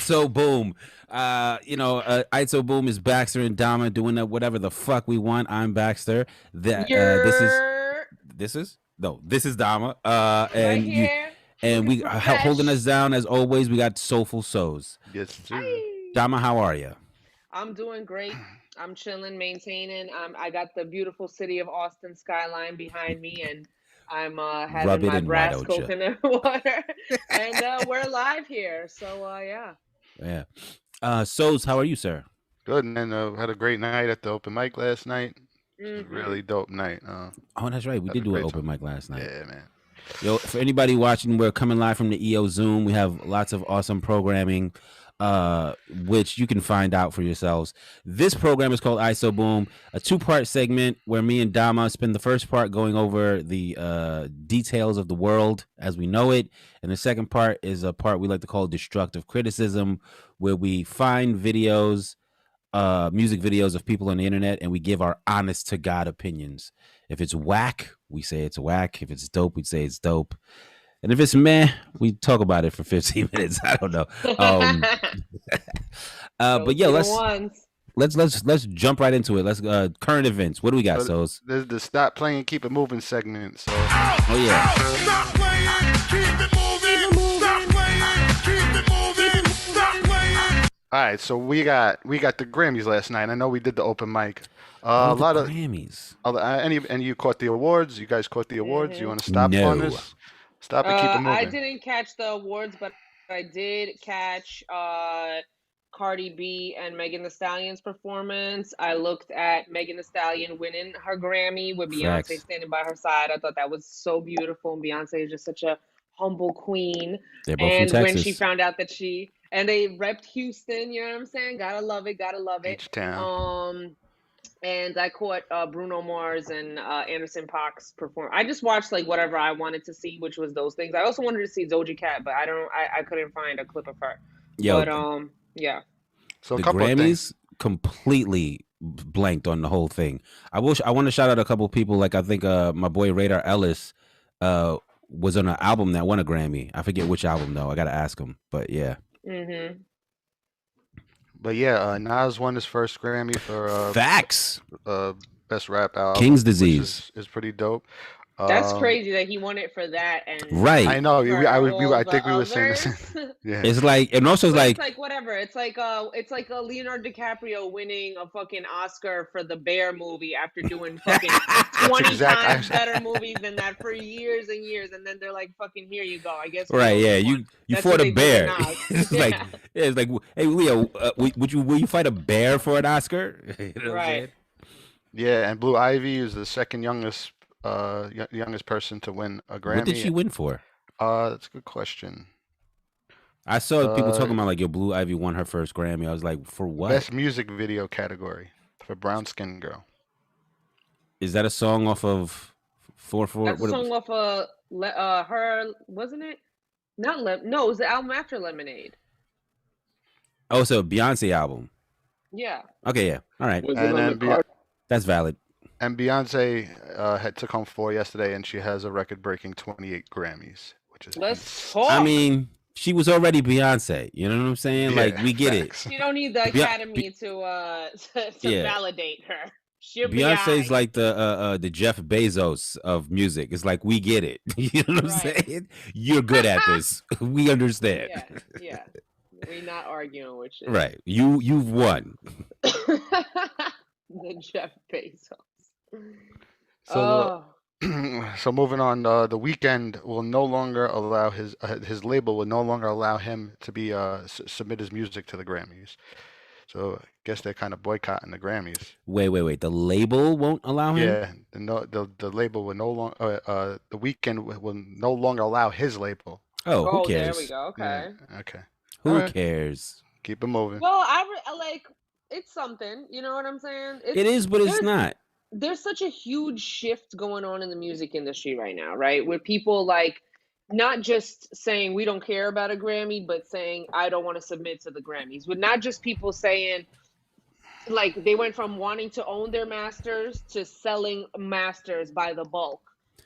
So boom. Aight So Boom is Baxter and Dama doing whatever the fuck we want. I'm Baxter. That this is You're this is no, this is Dama. right And you here and looking we for holding us fresh. down as always. We got Soulful Souls. Yes, sir. Hi. Dama, how are you? I'm doing great. I'm chilling, maintaining. I got the beautiful city of Austin skyline behind me, and I'm having Rub it my in, why brass don't you? coconut water, and we're live here. So yeah. Yeah. Souls, how are you, sir? Good, man. Had a great night at the open mic last night. It was a Mhm. really dope night. Oh, that's right. We Had did a do an great open time. mic last night. Yeah, man. Yo, for anybody watching, we're coming live from the EO Zoom. We have lots of awesome programming, which you can find out for yourselves. This program is called Aight So Boom, a two-part segment where me and Dama spend the first part going over the details of the world as we know it, and the second part is a part we like to call destructive criticism, where we find videos, music videos of people on the internet, and we give our honest to God opinions. If it's whack, we say it's whack. If it's dope, we say it's dope. And if it's meh, we talk about it for 15 minutes. I don't know. But Those yeah, be the ones. let's jump right into it. Let's current events. What do we got, So Sos? this is the stop playing, keep it moving segment. So Oh yeah. Stop playing, keep it moving. Stop playing, keep it moving. Stop playing. all right, so we got the Grammys last night. I know we did the open mic. Oh, A the lot of Grammys. and you caught the awards. You guys caught the awards. You Mhm. want to stop on No. this? Stop and keep it I moving. didn't catch the awards, but I did catch Cardi B and Megan Thee Stallion's performance. I looked at Megan Thee Stallion winning her Grammy with Beyonce Facts. standing by her side. I thought that was so beautiful. And Beyonce is just such a humble queen. They're both from And when she Texas. found out that they repped Houston, you know what I'm saying? Gotta love it, gotta love it. H-Town. And I caught Bruno Mars and Anderson .Paak's perform. I just watched like whatever I wanted to see, which was those things. I also wanted to see Doja Cat, but I couldn't find a clip of her. Yo, But yeah. So a the couple of things. Grammys completely blanked on the whole thing. I want to shout out a couple people. Like I think my boy Radar Ellis was on an album that won a Grammy. I forget which album though. I gotta ask him. But yeah. Mhm. But yeah, Nas won his first Grammy for Facts. best rap album. King's which Disease. is pretty dope. That's crazy that he won it for that and Right. I know. for all I the think we were saying the others. same. Yeah. It's like, and also it's But like, it's like whatever. It's like a Leonardo DiCaprio winning a fucking Oscar for the Bear movie after doing fucking 20 times better movies than that for years and years, and then they're like, "Fucking here you go." I guess. We right, know yeah, won. you That's fought what a they do with bear. Nas. It's like, Yeah. yeah, it's like, hey Leo, will you fight a bear for an Oscar? You know what I'm Right. saying? Yeah, and Blue Ivy is the second youngest youngest person to win a Grammy. What did she win for? That's a good question. I saw people talking Uh, about like, yo, Blue Ivy won her first Grammy. I was like, for what? Best music video category for Brown Skin Girl. Is that a song off of Four? That's a What? song off of her, wasn't it? Not no, it was the album after Lemonade. Oh, so Beyonce album. Yeah. Okay, yeah, all right, Was it And on then the card? that's valid. And Beyonce had took home 4 yesterday, and she has a record-breaking 28 Grammys, which is Let's talk. I mean, she was already Beyonce. You know what I'm saying? Yeah, Like, we get facts. You don't need the Academy to Yeah. validate her. She'll it. be Beyonce's aight. like the Jeff Bezos of music. It's like, we get it. You know what I'm Right. saying? You're good at this. We understand. Yeah. We're not arguing with you. Right. You've won. The Jeff Bezos. So Oh. so moving on, the Weeknd will no longer allow his label will no longer allow him to be submit his music to the Grammys. So I guess they're kind of boycotting the Grammys. Wait. The label won't allow him? Yeah, the label will no longer the Weeknd will no longer allow his label. Oh, who Oh, there cares? we go. Okay. Yeah, okay, Who Alright. cares? keep it moving. Well, I like it's something. You know what I'm saying? It is, but it's there's- not. There's such a huge shift going on in the music industry right now, right? Where people like not just saying we don't care about a Grammy, but saying I don't want to submit to the Grammys. With not just people saying like they went from wanting to own their masters to selling masters by the bulk.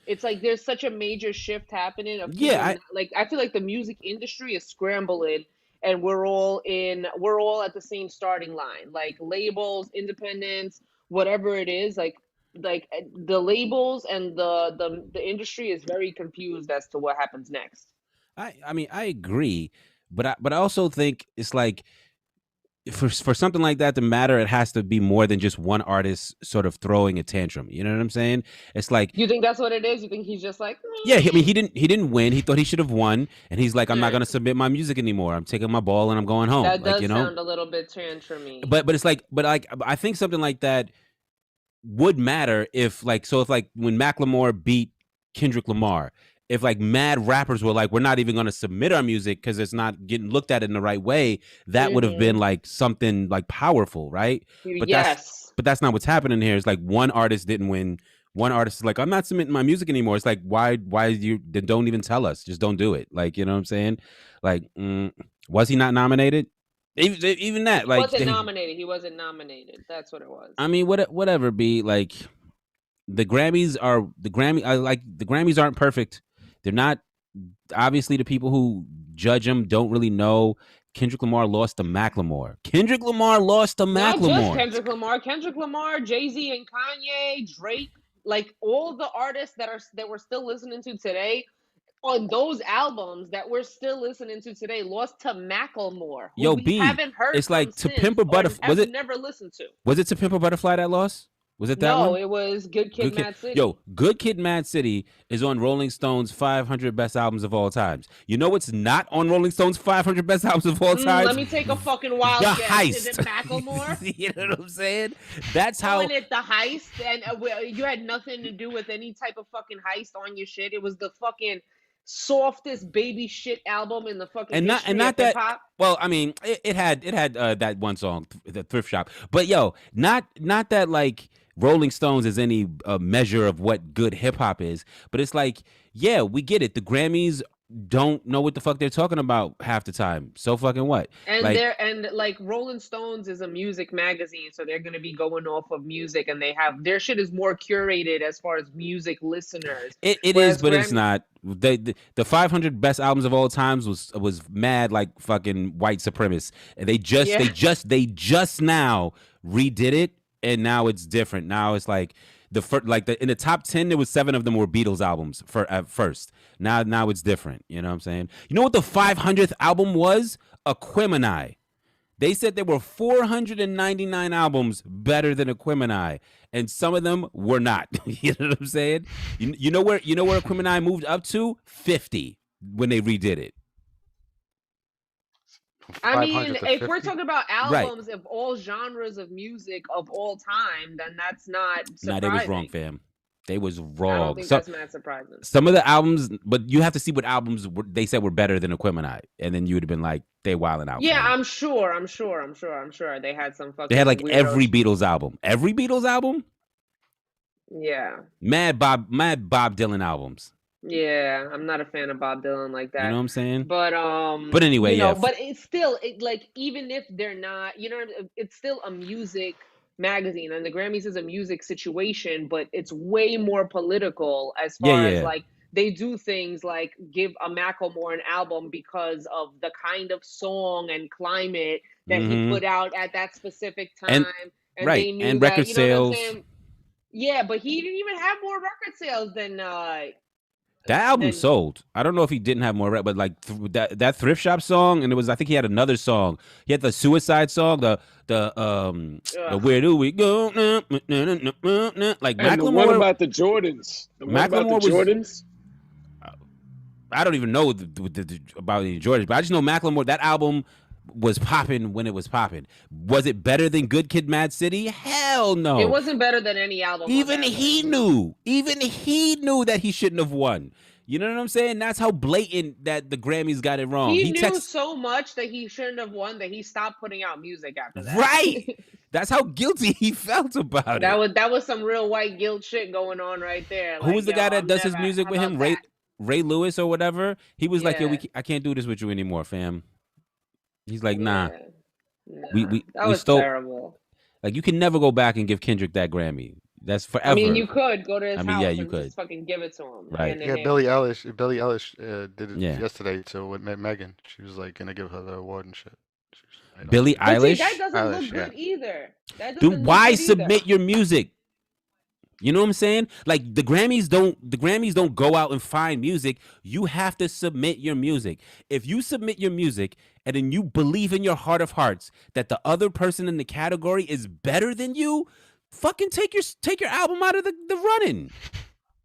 It's like there's such a major shift happening of people, Yeah, like I feel like the music industry is scrambling and we're all at the same starting line. Like labels, independents, whatever it is, like the labels and the industry is very confused as to what happens next. I mean, I agree, but I also think it's like for something like that to matter, it has to be more than just one artist sort of throwing a tantrum. You know what I'm saying? It's like, You think that's what it is? You think he's just like, yeah, I mean, he didn't win. He thought he should have won, and he's like, I'm not Right. gonna submit my music anymore. I'm taking my ball and I'm going home. that Like, does you know, sound a little bit tantrumy. but it's like, but like, I think something like that would matter if like when Macklemore beat Kendrick Lamar, if like mad rappers were like, we're not even going to submit our music because it's not getting looked at in the right way, that would have been like something like powerful, right? But Yes. that's not what's happening here. It's like one artist didn't win. One artist is like, I'm not submitting my music anymore. It's like, why you then don't even tell us, just don't do it. Like, you know what I'm saying? Like, was he not nominated? Even that, He like, wasn't nominated. He wasn't nominated. That's what it was. I mean, whatever. Be like, the Grammys aren't perfect. They're not. Obviously, the people who judge them don't really know. Kendrick Lamar lost to Macklemore. Not just Kendrick Lamar. Kendrick Lamar, Jay-Z and Kanye, Drake, like all the artists that we're still listening to today on those albums that we're still listening to today lost to Macklemore, who Yo, we B, haven't heard it's from like To since Pimp a or Butterfly. have never listened to. Was it To Pimp a Butterfly that lost? Was it that No, one? it was Good Kid, Mad City. Yo, Good Kid, Mad City is on Rolling Stone's 500 best albums of all times. You know what's not on Rolling Stone's 500 best albums of all time? Let me take a fucking wild The guess. Heist. Is it Macklemore? You know what I'm saying? That's how. Calling it The Heist, and you had nothing to do with any type of fucking heist on your shit. It was the fucking softest baby shit album in the fucking and history not of that. hip-hop. Well, I mean, it had that one song, the Thrift Shop. But yo, not that like Rolling Stones is any measure of what good hip hop is. But it's like, yeah, we get it. The Grammys don't know what the fuck they're talking about half the time. So fucking what? And Like, Rolling Stones is a music magazine, so they're gonna be going off of music, and they have their shit is more curated as far as music listeners. it is, Whereas but it's not. The 500 best albums of all times was mad like fucking white supremacists. And they just now redid it, and now it's different. Now it's like in the top 10 there was 7 of them were Beatles albums at first. Now it's different. You know what I'm saying? You know what the 500th album was? Aquemini. They said there were 499 albums better than Aquemini, and some of them were not. You know what I'm saying? You know where Aquemini moved up to? 50 when they redid it. I mean, if we're 50? talking about albums of all genres of music of all time, then that's not surprising. Nah, they was wrong, fam. They was wrong. I don't think that's not surprising. Some of the albums, but you have to see what albums they said were better than Aquemini, and then you would have been like, they wilding out. Yeah, man. I'm sure. They had some fucking. They had like weirdos. every Beatles album. Every Beatles album? Yeah. Mad Bob Dylan albums. Yeah, I'm not a fan of Bob Dylan like that. You know what I'm saying? But anyway, you know, yeah. but it's still like even if they're not, you know, it's still a music magazine, and the Grammys is a music situation, but it's way more political as far as like they do things like give a Macklemore an album because of the kind of song and climate that he put out at that specific time, and right, they knew and that, record you know sales. what I'm saying? Yeah, but he didn't even have more record sales than that album sold. I don't know if he didn't have more, but like that Thrift Shop song, and I think he had another song. He had the Suicide song, the Where Do We Go? Like Macklemore. What about the Jordans? Jordans? I don't even know about the Jordans, but I just know Macklemore. That album was popping when it was popping. Was it better than Good Kid, Mad City? Hell no. It wasn't better than any album. Even he knew that he shouldn't have won. You know what I'm saying? That's how blatant that the Grammys got it wrong. He knew so much that he shouldn't have won that he stopped putting out music after that. Right. That's how guilty he felt about it. That was some real white guilt shit going on right there. Who was the guy that does his music with him? Ray Lewis or whatever? He was like, yo, I can't do this with you anymore, fam. He's like, nah. We stole. Terrible. Like, you can never go back and give Kendrick that Grammy. That's forever. I mean, you could go to his house yeah, you and could. just fucking give it to him. Right. hand in Yeah, hand. Billie Eilish did it Yeah. yesterday to with Megan. She was like gonna give her the award and shit. I don't Billie think- But see, that Eilish. doesn't look Eilish, good either. That doesn't Dude, look why good submit either. your music? You know what I'm saying? Like the Grammys don't go out and find music. You have to submit your music. If you submit your music and then you believe in your heart of hearts that the other person in the category is better than you, fucking take your album out of the running.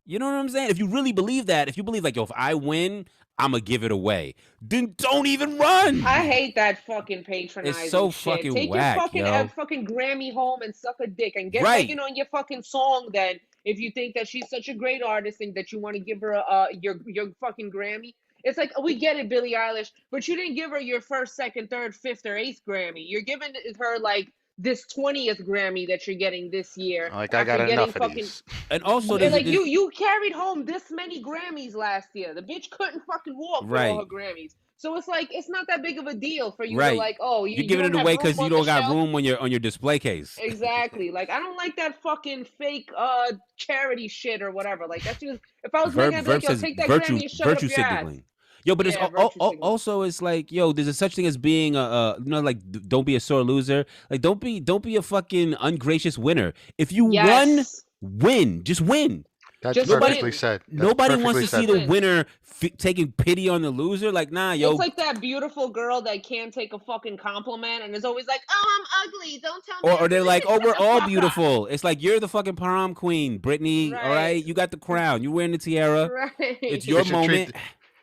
You know what I'm saying? If you really believe that, if you believe like, yo, if I win, I'm gonna give it away, then don't even run. I hate that fucking patronizing so shit. fucking Take whack, your fucking yo. fucking Grammy home and suck a dick and get Right. Megan on your fucking song. Then, if you think that she's such a great artist and that you want to give her your fucking Grammy, it's like we get it, Billie Eilish, but you didn't give her your first, second, third, fifth, or eighth Grammy. You're giving her like this 20th Grammy that you're getting this year. Like I got after enough getting of these. And also, And like there's- you carried home this many Grammys last year. The bitch couldn't fucking walk with all her Grammys. So it's like it's not that big of a deal for you to like, oh, you're giving it don't away have room because you on don't the got shelf. room on your display case. Exactly. Like I don't like that fucking fake charity shit or whatever. Like that's just if I was Verb, Megan, I'd be like, yo, says take that virtue Grammy and shove it virtue up your ass. signaling. Yo, but Yeah, it's virtue signaling. also it's like, yo, there's a such thing as being like don't be a sore loser. Like don't be a fucking ungracious winner. If you win, just win. That's Just perfectly win. said. That's Nobody wants perfectly to see said. the winner taking pity on the loser. Like, nah, yo. It's like that beautiful girl that can't take a fucking compliment and is always like, "Oh, I'm ugly. Don't tell me." Or they're like, "Oh, we're all fuck beautiful." It's like you're the fucking prom queen, Brittany. All right, you got the crown. You're wearing the tiara. Right. It's your moment.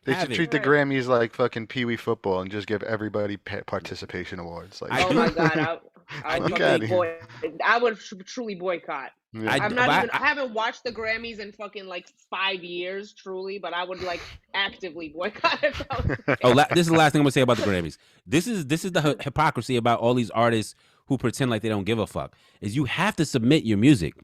They should treat the Grammys like fucking Pee Wee football and just give everybody participation awards. Like, oh my god, I would truly boycott. Yeah. I haven't watched the Grammys in fucking like 5 years, truly, but I would like actively boycott it. This is the last thing I'm gonna say about the Grammys. This is the hypocrisy about all these artists who pretend like they don't give a fuck. Is you have to submit your music.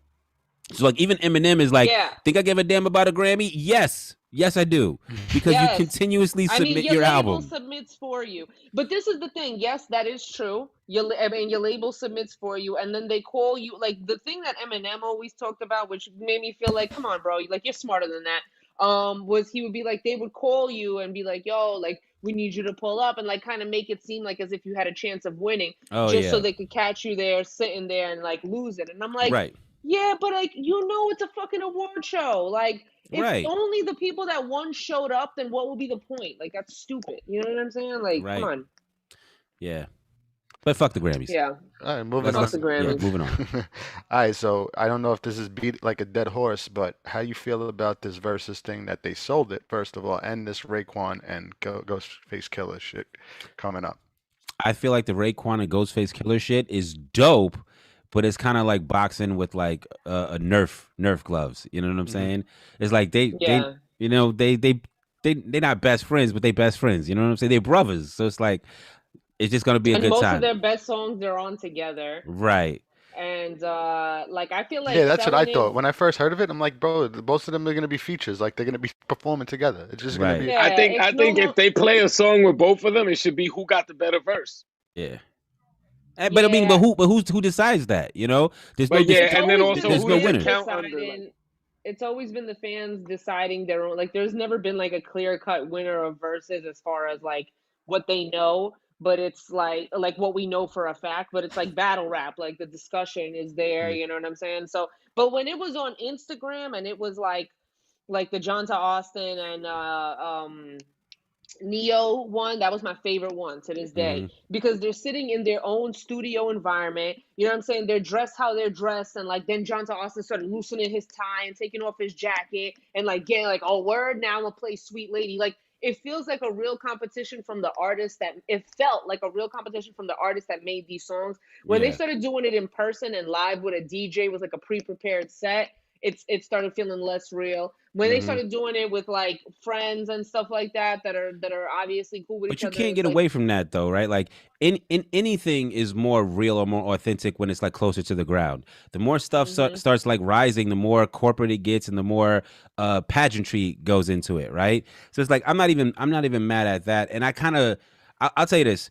So like even Eminem is like, think I give a damn about a Grammy? Yes, I do, because you continuously submit your album. Label submits for you, but this is the thing. Yes, that is true. Your label submits for you, and then they call you. Like the thing that Eminem always talked about, which made me feel like, come on, bro, like you're smarter than that. Was he would be like, they would call you and be like, yo, like we need you to pull up, and like kind of make it seem like as if you had a chance of winning, so they could catch you there sitting there and like lose it. And I'm like, yeah, but like it's a fucking award show, like. If only the people that won showed up, then what would be the point? Like, that's stupid. You know what I'm saying? Like, come on. Yeah. But fuck the Grammys. Yeah. All right, moving on. Fuck the Grammys. Yeah, moving on. All right, so I don't know if this is beat like a dead horse, but how you feel about this versus thing that they sold it, first of all, and this Raekwon and Ghostface Killer shit coming up? I feel like the Raekwon and Ghostface Killer shit is dope, but it's kind of like boxing with like a Nerf gloves. You know what I'm saying? It's like they they're not best friends, but they best friends. You know what I'm saying? They're brothers. So it's like it's just gonna be a good most time. Of their best songs they're on together. Right. And like I feel like that's what I thought when I first heard of it. I'm like, bro, both of them are gonna be features. Like they're gonna be performing together. It's just gonna be. I think if they play a song with both of them, it should be who got the better verse. Yeah. But I mean, who decides that? You know, there's no. And then also there's no winner. It's always been the fans deciding their own. Like, there's never been like a clear cut winner of verses as far as like what they know. But it's like what we know for a fact. But it's like battle rap. Like the discussion is there. You know what I'm saying? So, but when it was on Instagram and it was like the John Austin and Neo one, that was my favorite one to this day, because they're sitting in their own studio environment. You know what I'm saying? They're dressed how they're dressed, and like then John Austin started loosening his tie and taking off his jacket and like getting like, oh word, now I'm gonna play Sweet Lady. Like it feels like a real competition from the artist it felt like a real competition from the artist that made these songs. When they started doing it in person and live with a DJ with like a pre-prepared set, it started feeling less real. When they started doing it with like friends and stuff like that are obviously cool with each other. But you can't get away from that though, right? Like in anything is more real or more authentic when it's like closer to the ground. The more stuff starts like rising, the more corporate it gets and the more pageantry goes into it, right? So it's like I'm not even mad at that. And I'll tell you this.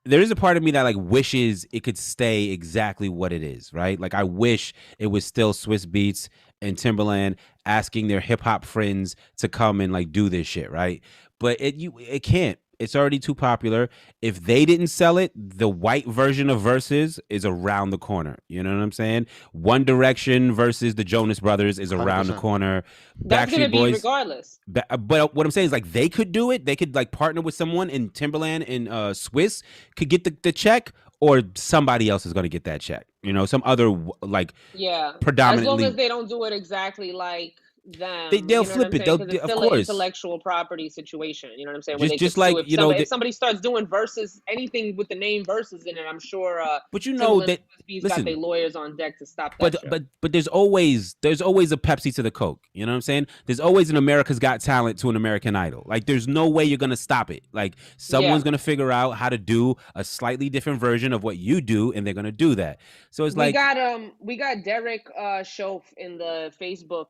there is a part of me that like wishes it could stay exactly what it is, right? Like I wish it was still Swiss Beats and Timberland asking their hip hop friends to come and like do this shit, right? But it can't. It's already too popular. If they didn't sell it, the white version of Versus is around the corner. You know what I'm saying? One Direction versus the Jonas Brothers is around the 100%. corner. That's gonna Backstreet be Boys. regardless. But what I'm saying is like they could do it. They could like partner with someone in Timberland and Swiss could get the check, or somebody else is going to get that check. You know, some other like Yeah, as long as predominantly they don't do it exactly like them, they'll you know what I'm flip it. saying? Because it's Of still an course, intellectual property situation. You know what I'm saying? Where they just could like sue if somebody starts doing verses, anything with the name verses in it. I'm sure. But you know Timberland that. and Swiss Beats got their Listen, lawyers on deck to stop that shit. but there's always a Pepsi to the Coke. You know what I'm saying? There's always an America's Got Talent to an American Idol. Like there's no way you're gonna stop it. Like someone's gonna figure out how to do a slightly different version of what you do, and they're gonna do that. So it's we like we got Derek Schoaf in the Facebook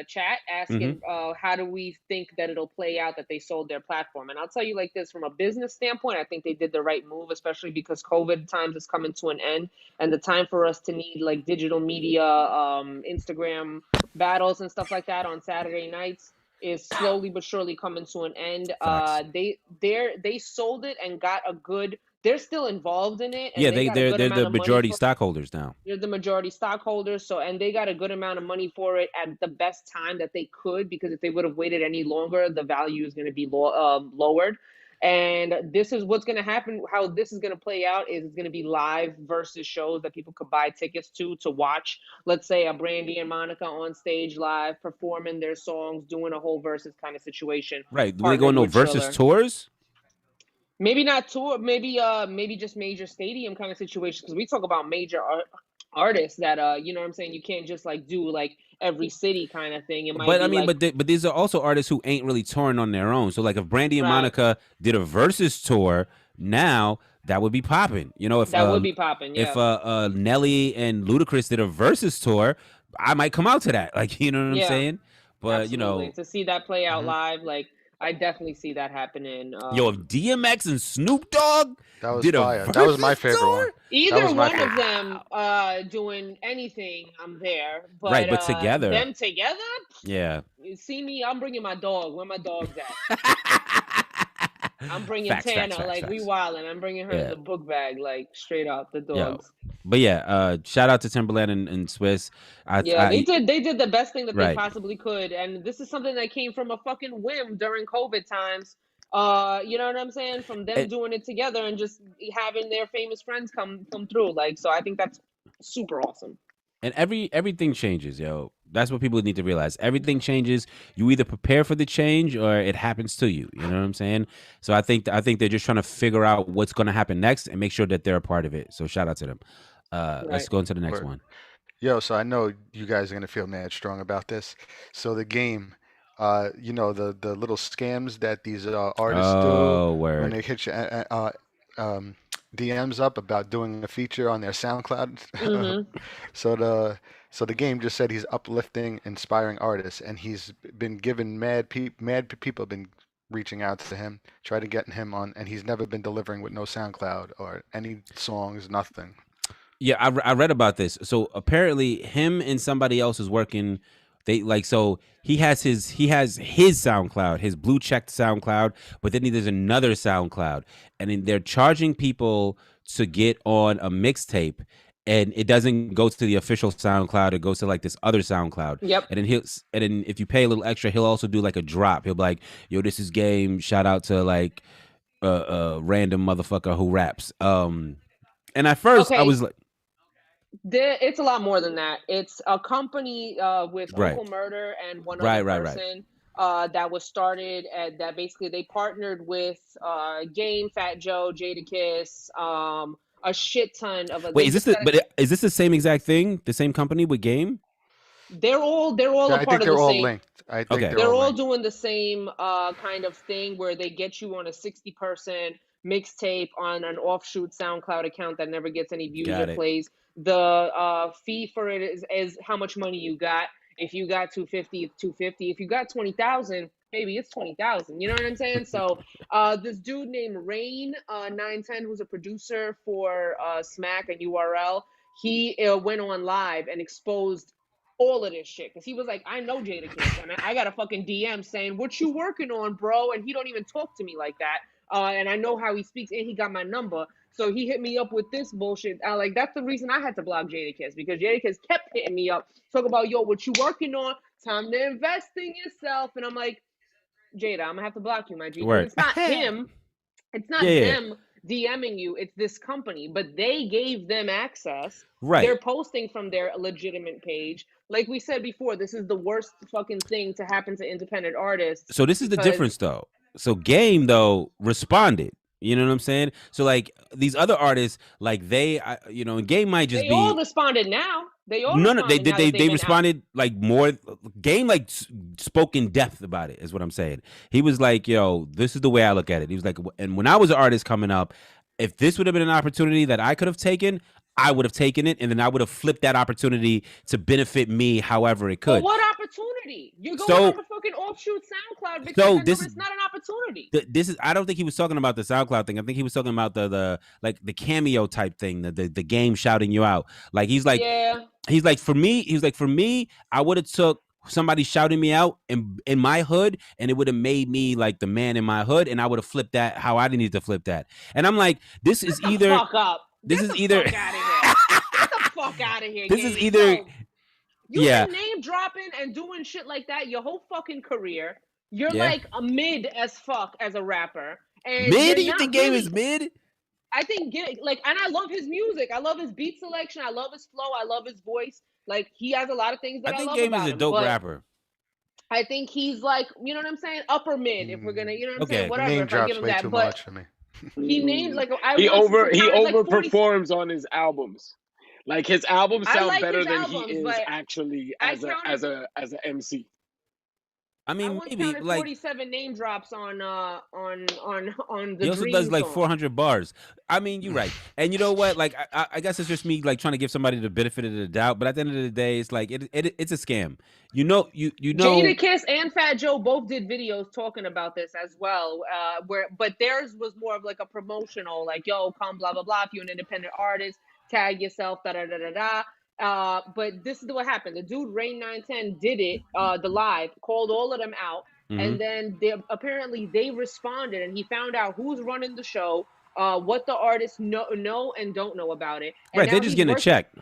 chat asking how do we think that it'll play out that they sold their platform. And I'll tell you like this, from a business standpoint, I think they did the right move, especially because COVID times is coming to an end, and the time for us to need like digital media, Instagram battles and stuff like that on Saturday nights is slowly but surely coming to an end. They sold it and got a good. They're still involved in it, and yeah, they got a they're good they're amount the of money majority for it. stockholders now. They're the majority stockholders, so and they got a good amount of money for it at the best time that they could, because if they would have waited any longer, the value is going to be lowered. And this is what's going to happen. How this is going to play out is it's going to be live versus shows that people could buy tickets to watch. Let's say a Brandy and Monica on stage live performing their songs, doing a whole versus kind of situation. Right? Do they go no versus tours? Maybe not tour. Maybe just major stadium kind of situations, because we talk about major artists that you know what I'm saying. You can't just like do like every city kind of thing. It might But be I mean, like, but these are also artists who ain't really touring on their own. So like if Brandy and Monica did a versus tour, now that would be popping. You know, if that would be popping. Yeah. If Nelly and Ludacris did a versus tour, I might come out to that. Like, you know what I'm saying? But absolutely. you know, To see that play out live, like I definitely see that happening. Yo, if DMX and Snoop Dogg did fire. That was my favorite tour, one. Either one of them doing anything, I'm there. But, right, but together, them together, yeah. You see me, I'm bringing my dog. Where my dog's at? I'm bringing Tana, we wildin'. I'm bringing her in the book bag, like straight up the dogs. Yo. But yeah, shout out to Timberland and Swiss. They did the best thing that they possibly could, and this is something that came from a fucking whim during COVID times. You know what I'm saying? From them doing it together and just having their famous friends come through. Like, so I think that's super awesome. And everything changes, yo. That's what people need to realize. Everything changes. You either prepare for the change or it happens to you. You know what I'm saying? So I think they're just trying to figure out what's going to happen next and make sure that they're a part of it. So shout out to them. Let's go into the next one. Yo, so I know you guys are gonna feel mad strong about this. So the game, you know, the little scams that these artists do when they hit you DMs up about doing a feature on their SoundCloud. So the game just said he's uplifting, inspiring artists, and he's been given mad people have been reaching out to him, trying to get him on, and he's never been delivering with no SoundCloud or any songs, nothing. Yeah, I read about this. So apparently, him and somebody else is working. They so he has his SoundCloud, his blue checked SoundCloud, but then there's another SoundCloud, and then they're charging people to get on a mixtape, and it doesn't go to the official SoundCloud. It goes to like this other SoundCloud. Yep. And then if you pay a little extra, he'll also do like a drop. He'll be like, "Yo, this is game. Shout out to like a random motherfucker who raps." And at first I was like. It's a lot more than that. It's a company with Uncle Murder and one other person that was started, and that basically they partnered with Game, Fat Joe, Jadakiss, a shit ton of. Wait, is this the same exact thing? The same company with Game? They're all a part of the same. I think they're all linked. I think they're all doing the same kind of thing where they get you on a 60-person mixtape on an offshoot SoundCloud account that never gets any views or plays. The fee for it is how much money you got. If you got 250, it's 250. If you got 20,000, maybe it's 20,000. You know what I'm saying? So this dude named Rain 910, who's a producer for Smack and URL, he went on live and exposed all of this shit because he was like, I know Jadakiss, and I got a fucking DM saying, "What you working on, bro?" And he don't even talk to me like that. And I know how he speaks, and he got my number. So he hit me up with this bullshit. Like, that's the reason I had to block Jadakiss, because Jadakiss kept hitting me up, talk about, yo, what you working on? Time to invest in yourself. And I'm like, Jada, I'm gonna have to block you, my G. It's not him. It's not them DMing you. It's this company, but they gave them access. Right. They're posting from their legitimate page. Like we said before, this is the worst fucking thing to happen to independent artists. So this is the difference, though. So Game, though, responded. You know what I'm saying? So like these other artists, like they, you know, Game might just they all responded now. They all they responded like more. Game like spoke in depth about it, is what I'm saying. He was like, yo, this is the way I look at it. He was like, and when I was an artist coming up, if this would have been an opportunity that I could have taken, I would have taken it, and then I would have flipped that opportunity to benefit me however it could. But what opportunity? You're going on a fucking offshoot SoundCloud because it's not an opportunity. This is. I don't think he was talking about the SoundCloud thing. I think he was talking about the cameo type thing, the Game shouting you out. Like he's like, for me, I would have took somebody shouting me out in my hood, and it would have made me like the man in my hood, and I would have flipped that how I needed to flip that. And I'm like, this is either. Fuck up. This is either. Get the fuck out of here. This is either. You've been name dropping and doing shit like that your whole fucking career. You're like a mid as fuck as a rapper. And mid? You think Game is mid? I think and I love his music. I love his beat selection. I love his flow. I love his voice. Like, he has a lot of things that I love about him. I think Game is a dope rapper. I think he's like, you know what I'm saying? Upper mid, if we're gonna, you know what I'm saying? Whatever. Name if I give him that, but for me. He named like he overperforms on his albums. Like, his albums sound better than he is actually as a MC. I mean, maybe like 47 name drops on the. He also does like 400 bars. I mean, you're right, and you know what? Like, I guess it's just me like trying to give somebody the benefit of the doubt. But at the end of the day, it's like it's a scam. You know. Jadakiss and Fat Joe both did videos talking about this as well. But theirs was more of like a promotional, like, yo, come blah blah blah. If you're an independent artist, tag yourself, da da da da da. But this is what happened. The dude Rain 910 did it, the live, called all of them out, and then apparently they responded, and he found out who's running the show, what the artists know and don't know about it. And right, they're just getting a check.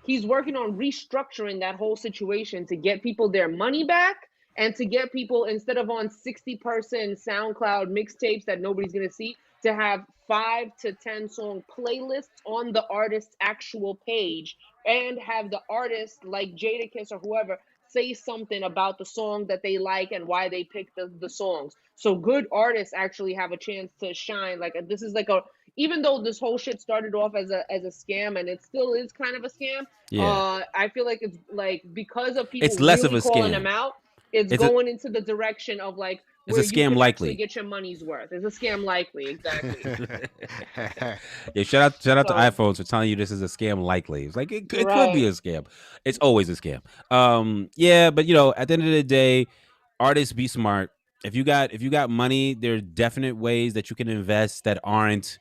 He's working on restructuring that whole situation to get people their money back, and to get people, instead of on 60-person SoundCloud mixtapes that nobody's gonna see, to have 5 to 10 song playlists on the artist's actual page, and have the artist, like Jadakiss or whoever, say something about the song that they like and why they picked the songs. So good artists actually have a chance to shine. Like, this is like even though this whole shit started off as a scam, and it still is kind of a scam, I feel like it's like, because of people it's less really of a calling scam. them out, it's going into the direction of like, it's a scam likely. Get your money's worth. It's a scam likely, exactly. Yeah, shout out to iPhones for telling you this is a scam likely. It's like it could be a scam. It's always a scam. Yeah, but you know, at the end of the day, artists, be smart. If you got money, there are definite ways that you can invest that aren't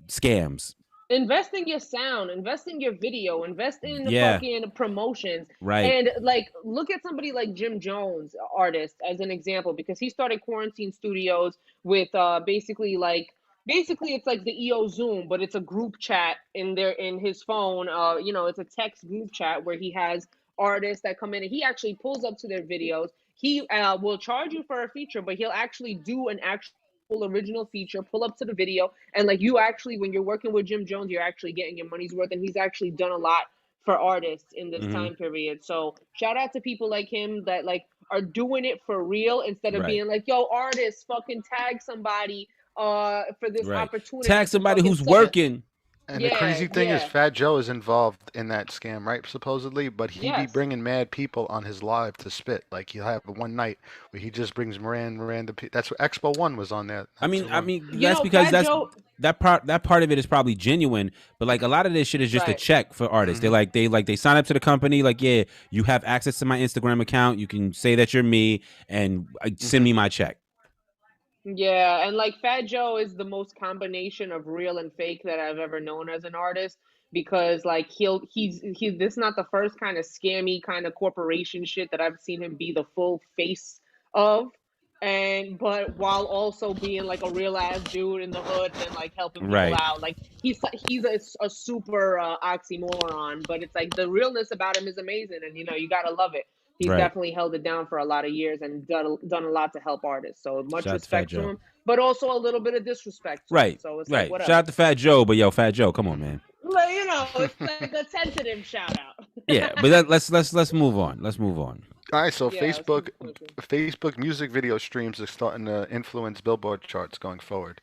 scams. Invest in your sound, invest in your video, invest in the fucking promotions. Right. And like, look at somebody like Jim Jones, artist, as an example, because he started Quarantine Studios with basically it's like the EO Zoom, but it's a group chat in his phone. You know, it's a text group chat where he has artists that come in, and he actually pulls up to their videos. He will charge you for a feature, but he'll actually do an actual original feature, pull up to the video, and like, you actually, when you're working with Jim Jones, you're actually getting your money's worth, and he's actually done a lot for artists in this time period. So shout out to people like him that like are doing it for real, instead of being like, yo, artists, fucking tag somebody for this opportunity. Tag somebody who's working. And the crazy thing is, Fat Joe is involved in that scam, right? Supposedly, but he be bringing mad people on his live to spit. Like he'll have one night where he just brings random. That's what Expo One was on there. I mean, that's because that part of it is probably genuine, but like a lot of this shit is just a check for artists. They sign up to the company, like, yeah, you have access to my Instagram account. You can say that you're me and send me my check. Yeah, and like Fat Joe is the most combination of real and fake that I've ever known as an artist, because like he's this is not the first kind of scammy kind of corporation shit that I've seen him be the full face of, but while also being like a real ass dude in the hood and like helping people out. Like he's a super oxymoron, but it's like the realness about him is amazing, and you gotta love it. He's definitely held it down for a lot of years and done a lot to help artists. So much respect to him, but also a little bit of disrespect to him. So it's like, whatever. Shout out to Fat Joe, but yo, Fat Joe, come on, man. Well, it's like a tentative shout out. Yeah, but let's move on. Let's move on. All right, so Facebook music video streams are starting to influence Billboard charts going forward.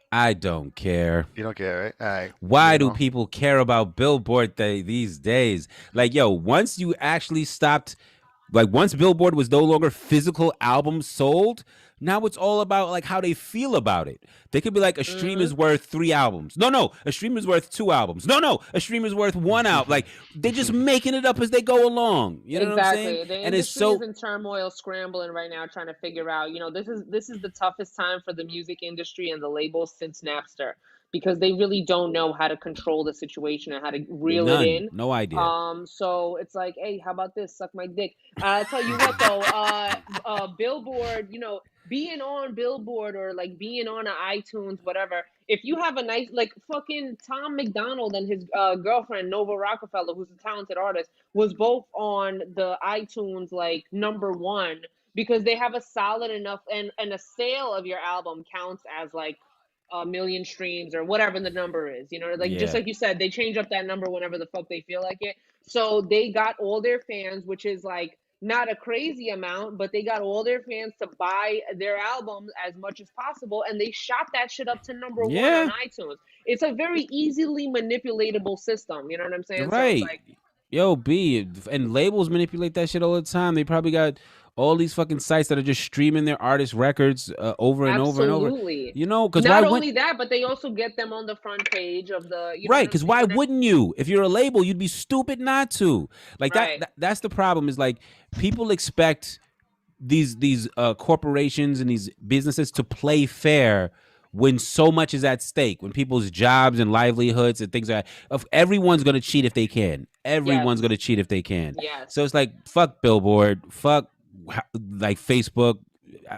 I don't care. You don't care, right? All right. Why do people care about Billboard these days? Like, yo, once you actually stopped, like once Billboard was no longer physical albums sold, now it's all about like how they feel about it. They could be like, a stream is worth 3 albums. No, a stream is worth 2 albums. No, a stream is worth 1 album. Like they're just making it up as they go along. You know what I'm saying? The industry is in turmoil, scrambling right now, trying to figure out. This is the toughest time for the music industry and the labels since Napster, because they really don't know how to control the situation and how to reel it in. No idea. So it's like, hey, how about this? Suck my dick. I'll tell you what though, Billboard, being on Billboard or like being on an iTunes, whatever, if you have a nice, like fucking Tom McDonald and his girlfriend Nova Rockefeller, who's a talented artist, was both on the iTunes like #1 because they have a solid enough, and a sale of your album counts as like 1 million streams or whatever the number is, just like you said, they change up that number whenever the fuck they feel like it. So they got all their fans, which is like not a crazy amount, but they got all their fans to buy their albums as much as possible, and they shot that shit up to #1 on iTunes. It's a very easily manipulatable system, you know what I'm saying? Right. So it's like, yo, B, and labels manipulate that shit all the time. They probably got all these fucking sites that are just streaming their artist records over and over and over. Because not only that, but they also get them on the front page of the right. Because why wouldn't you? If you're a label, you'd be stupid not to. Like that's the problem. Is like people expect these corporations and these businesses to play fair when so much is at stake, when people's jobs and livelihoods and things like that. Everyone's gonna cheat if they can. Everyone's gonna cheat if they can. Yes. So it's like, fuck Billboard, fuck like Facebook,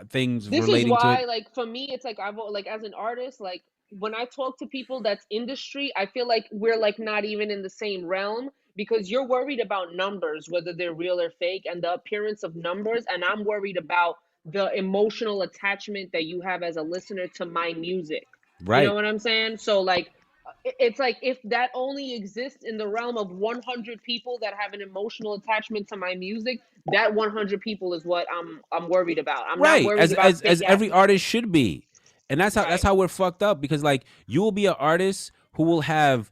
things this relating is why, to it. like for me, it's like as an artist, like when I talk to people that's industry, I feel like we're like not even in the same realm, because you're worried about numbers, whether they're real or fake, and the appearance of numbers, and I'm worried about the emotional attachment that you have as a listener to my music. Right. You know what I'm saying? So like, it's like if that only exists in the realm of 100 people that have an emotional attachment to my music, that 100 people is what I'm worried about. I'm not worried about as every artist should be. And that's how we're fucked up, because like you will be an artist who will have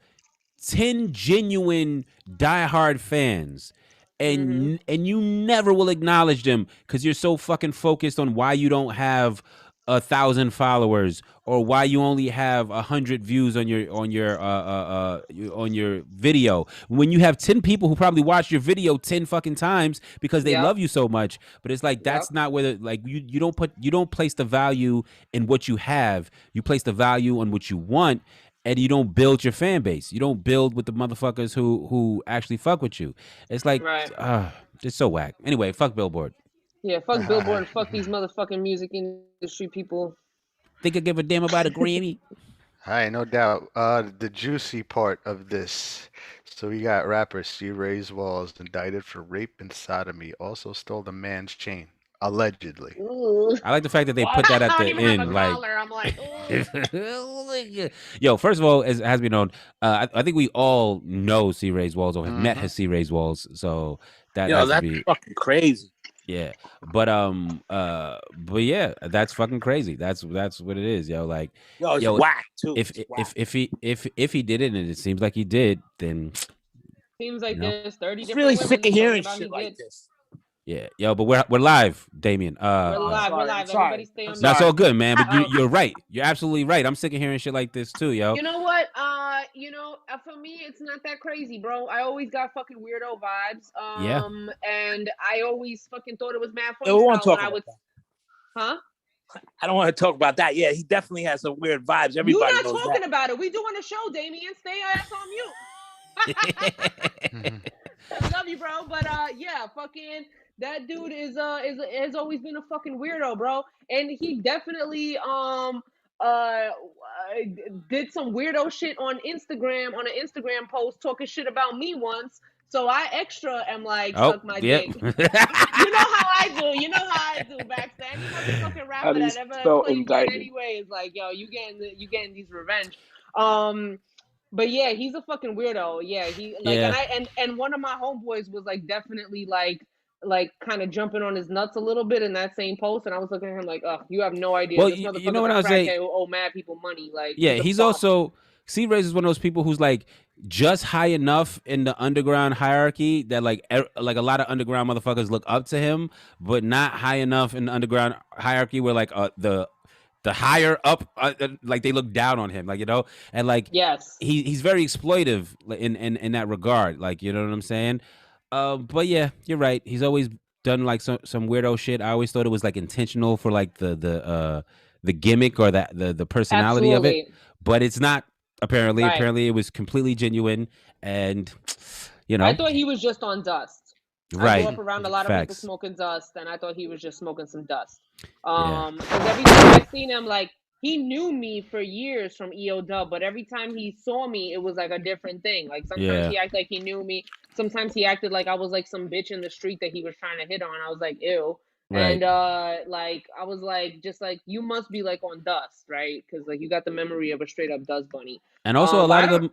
10 genuine diehard fans, and you never will acknowledge them because you're so fucking focused on why you don't have 1,000 followers, or why you only have 100 views on your video, when you have 10 people who probably watched your video 10 fucking times because they love you so much. But it's like, that's not where like you don't place the value in what you have. You place the value on what you want, and you don't build your fan base. You don't build with the motherfuckers who actually fuck with you. It's like, it's so whack. Anyway, fuck Billboard. Yeah, fuck Billboard and fuck these motherfucking music industry people. Think I give a damn about a Grammy? All right, no doubt. The juicy part of this. So we got rapper C. Ray's Walls indicted for rape and sodomy. Also stole the man's chain, allegedly. Ooh. I like the fact that they put that at the end. Like, I'm like, yo, first of all, as has been known, I think we all know C. Ray's Walls or have met his C. Ray's Walls. So that's fucking crazy. Yeah, but yeah, that's fucking crazy. That's what it is, yo. Like, it's whack too. If he did it, and it seems like he did, then seems like there's 30 it's different really women sick of hearing about shit like this. Yeah, yo, but we're live, Damien. We're live. Everybody stay on. That's all good, man. But you're right. You're absolutely right. I'm sick of hearing shit like this too, yo. You know what? For me, it's not that crazy, bro. I always got fucking weirdo vibes. And I always fucking thought it was mad funny. We want to talk about that. Huh? I don't want to talk about that. Yeah, he definitely has some weird vibes. Everybody You're not knows talking that. about it. We doing a show, Damien. Stay your ass on mute. Love you, bro. But yeah, fucking that dude has always been a fucking weirdo, bro. And he definitely did some weirdo shit on Instagram on an Instagram post talking shit about me once. So I extra am like, suck my dick. You know how I do, Baxter. Any motherfucking rapper that ever played that anyway is like, yo, you getting these revenge. But yeah, he's a fucking weirdo. Yeah, and one of my homeboys was like definitely like kind of jumping on his nuts a little bit in that same post, and I was looking at him like, oh, you have no idea. Well, this motherfucker's you know what I was saying? Who owe mad people money. Like, yeah, he's also C-Rays is one of those people who's like just high enough in the underground hierarchy that like a lot of underground motherfuckers look up to him, but not high enough in the underground hierarchy where like the higher up like they look down on him, like, you know, and like yes, he's very exploitive in that regard, like, you know what I'm saying. But yeah, you're right. He's always done like some weirdo shit. I always thought it was like intentional for like the gimmick or the personality of it, but it's not. Apparently it was completely genuine, and you know, I thought he was just on dust. Right. I grew up around a lot of people smoking dust, and I thought he was just smoking some dust. Because every time I seen him, like, he knew me for years from EO Dub, but every time he saw me, it was like a different thing. Like sometimes he acted like he knew me. Sometimes he acted like I was like some bitch in the street that he was trying to hit on. I was like, ew. Right. And like I was like, just like, you must be like on dust, right? Because like you got the memory of a straight up dust bunny. And also a lot of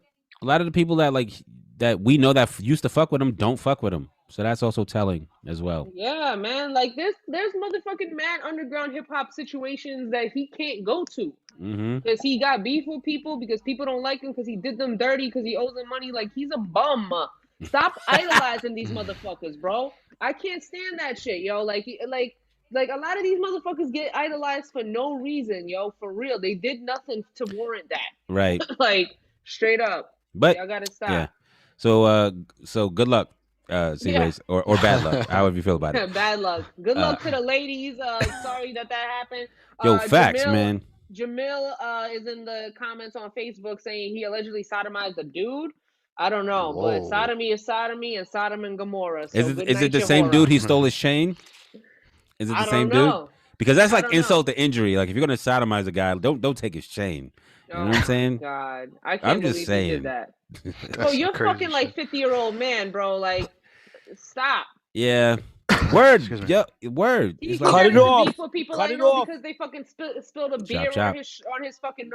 the people that like that we know that used to fuck with him don't fuck with him. So that's also telling as well. Yeah, man. Like there's motherfucking mad underground hip hop situations that he can't go to because he got beef with people because people don't like him because he did them dirty because he owes them money. Like he's a bum. Stop idolizing these motherfuckers, bro. I can't stand that shit, yo. Like a lot of these motherfuckers get idolized for no reason, yo. For real, they did nothing to warrant that. Right. Like straight up. But y'all gotta stop. Yeah. So good luck, C-Rays, or bad luck. However you feel about it. Bad luck. Good luck to the ladies. Sorry that happened. Yo, facts, man. Jamil is in the comments on Facebook saying he allegedly sodomized a dude. I don't know, but sodomy is sodomy, and Sodom and Gomorrah. So is it the same dude he stole his chain? Is it the same dude? Because that's like insult to injury. Like if you're gonna sodomize a guy, don't take his chain. You know what I'm saying? God, I can't believe he did that. Oh, you're fucking like 50-year-old man, bro. Like, stop. Yeah. Word. Yeah. Word. He's like, cut it off. For people I know because they fucking spilled a beer chop. on his fucking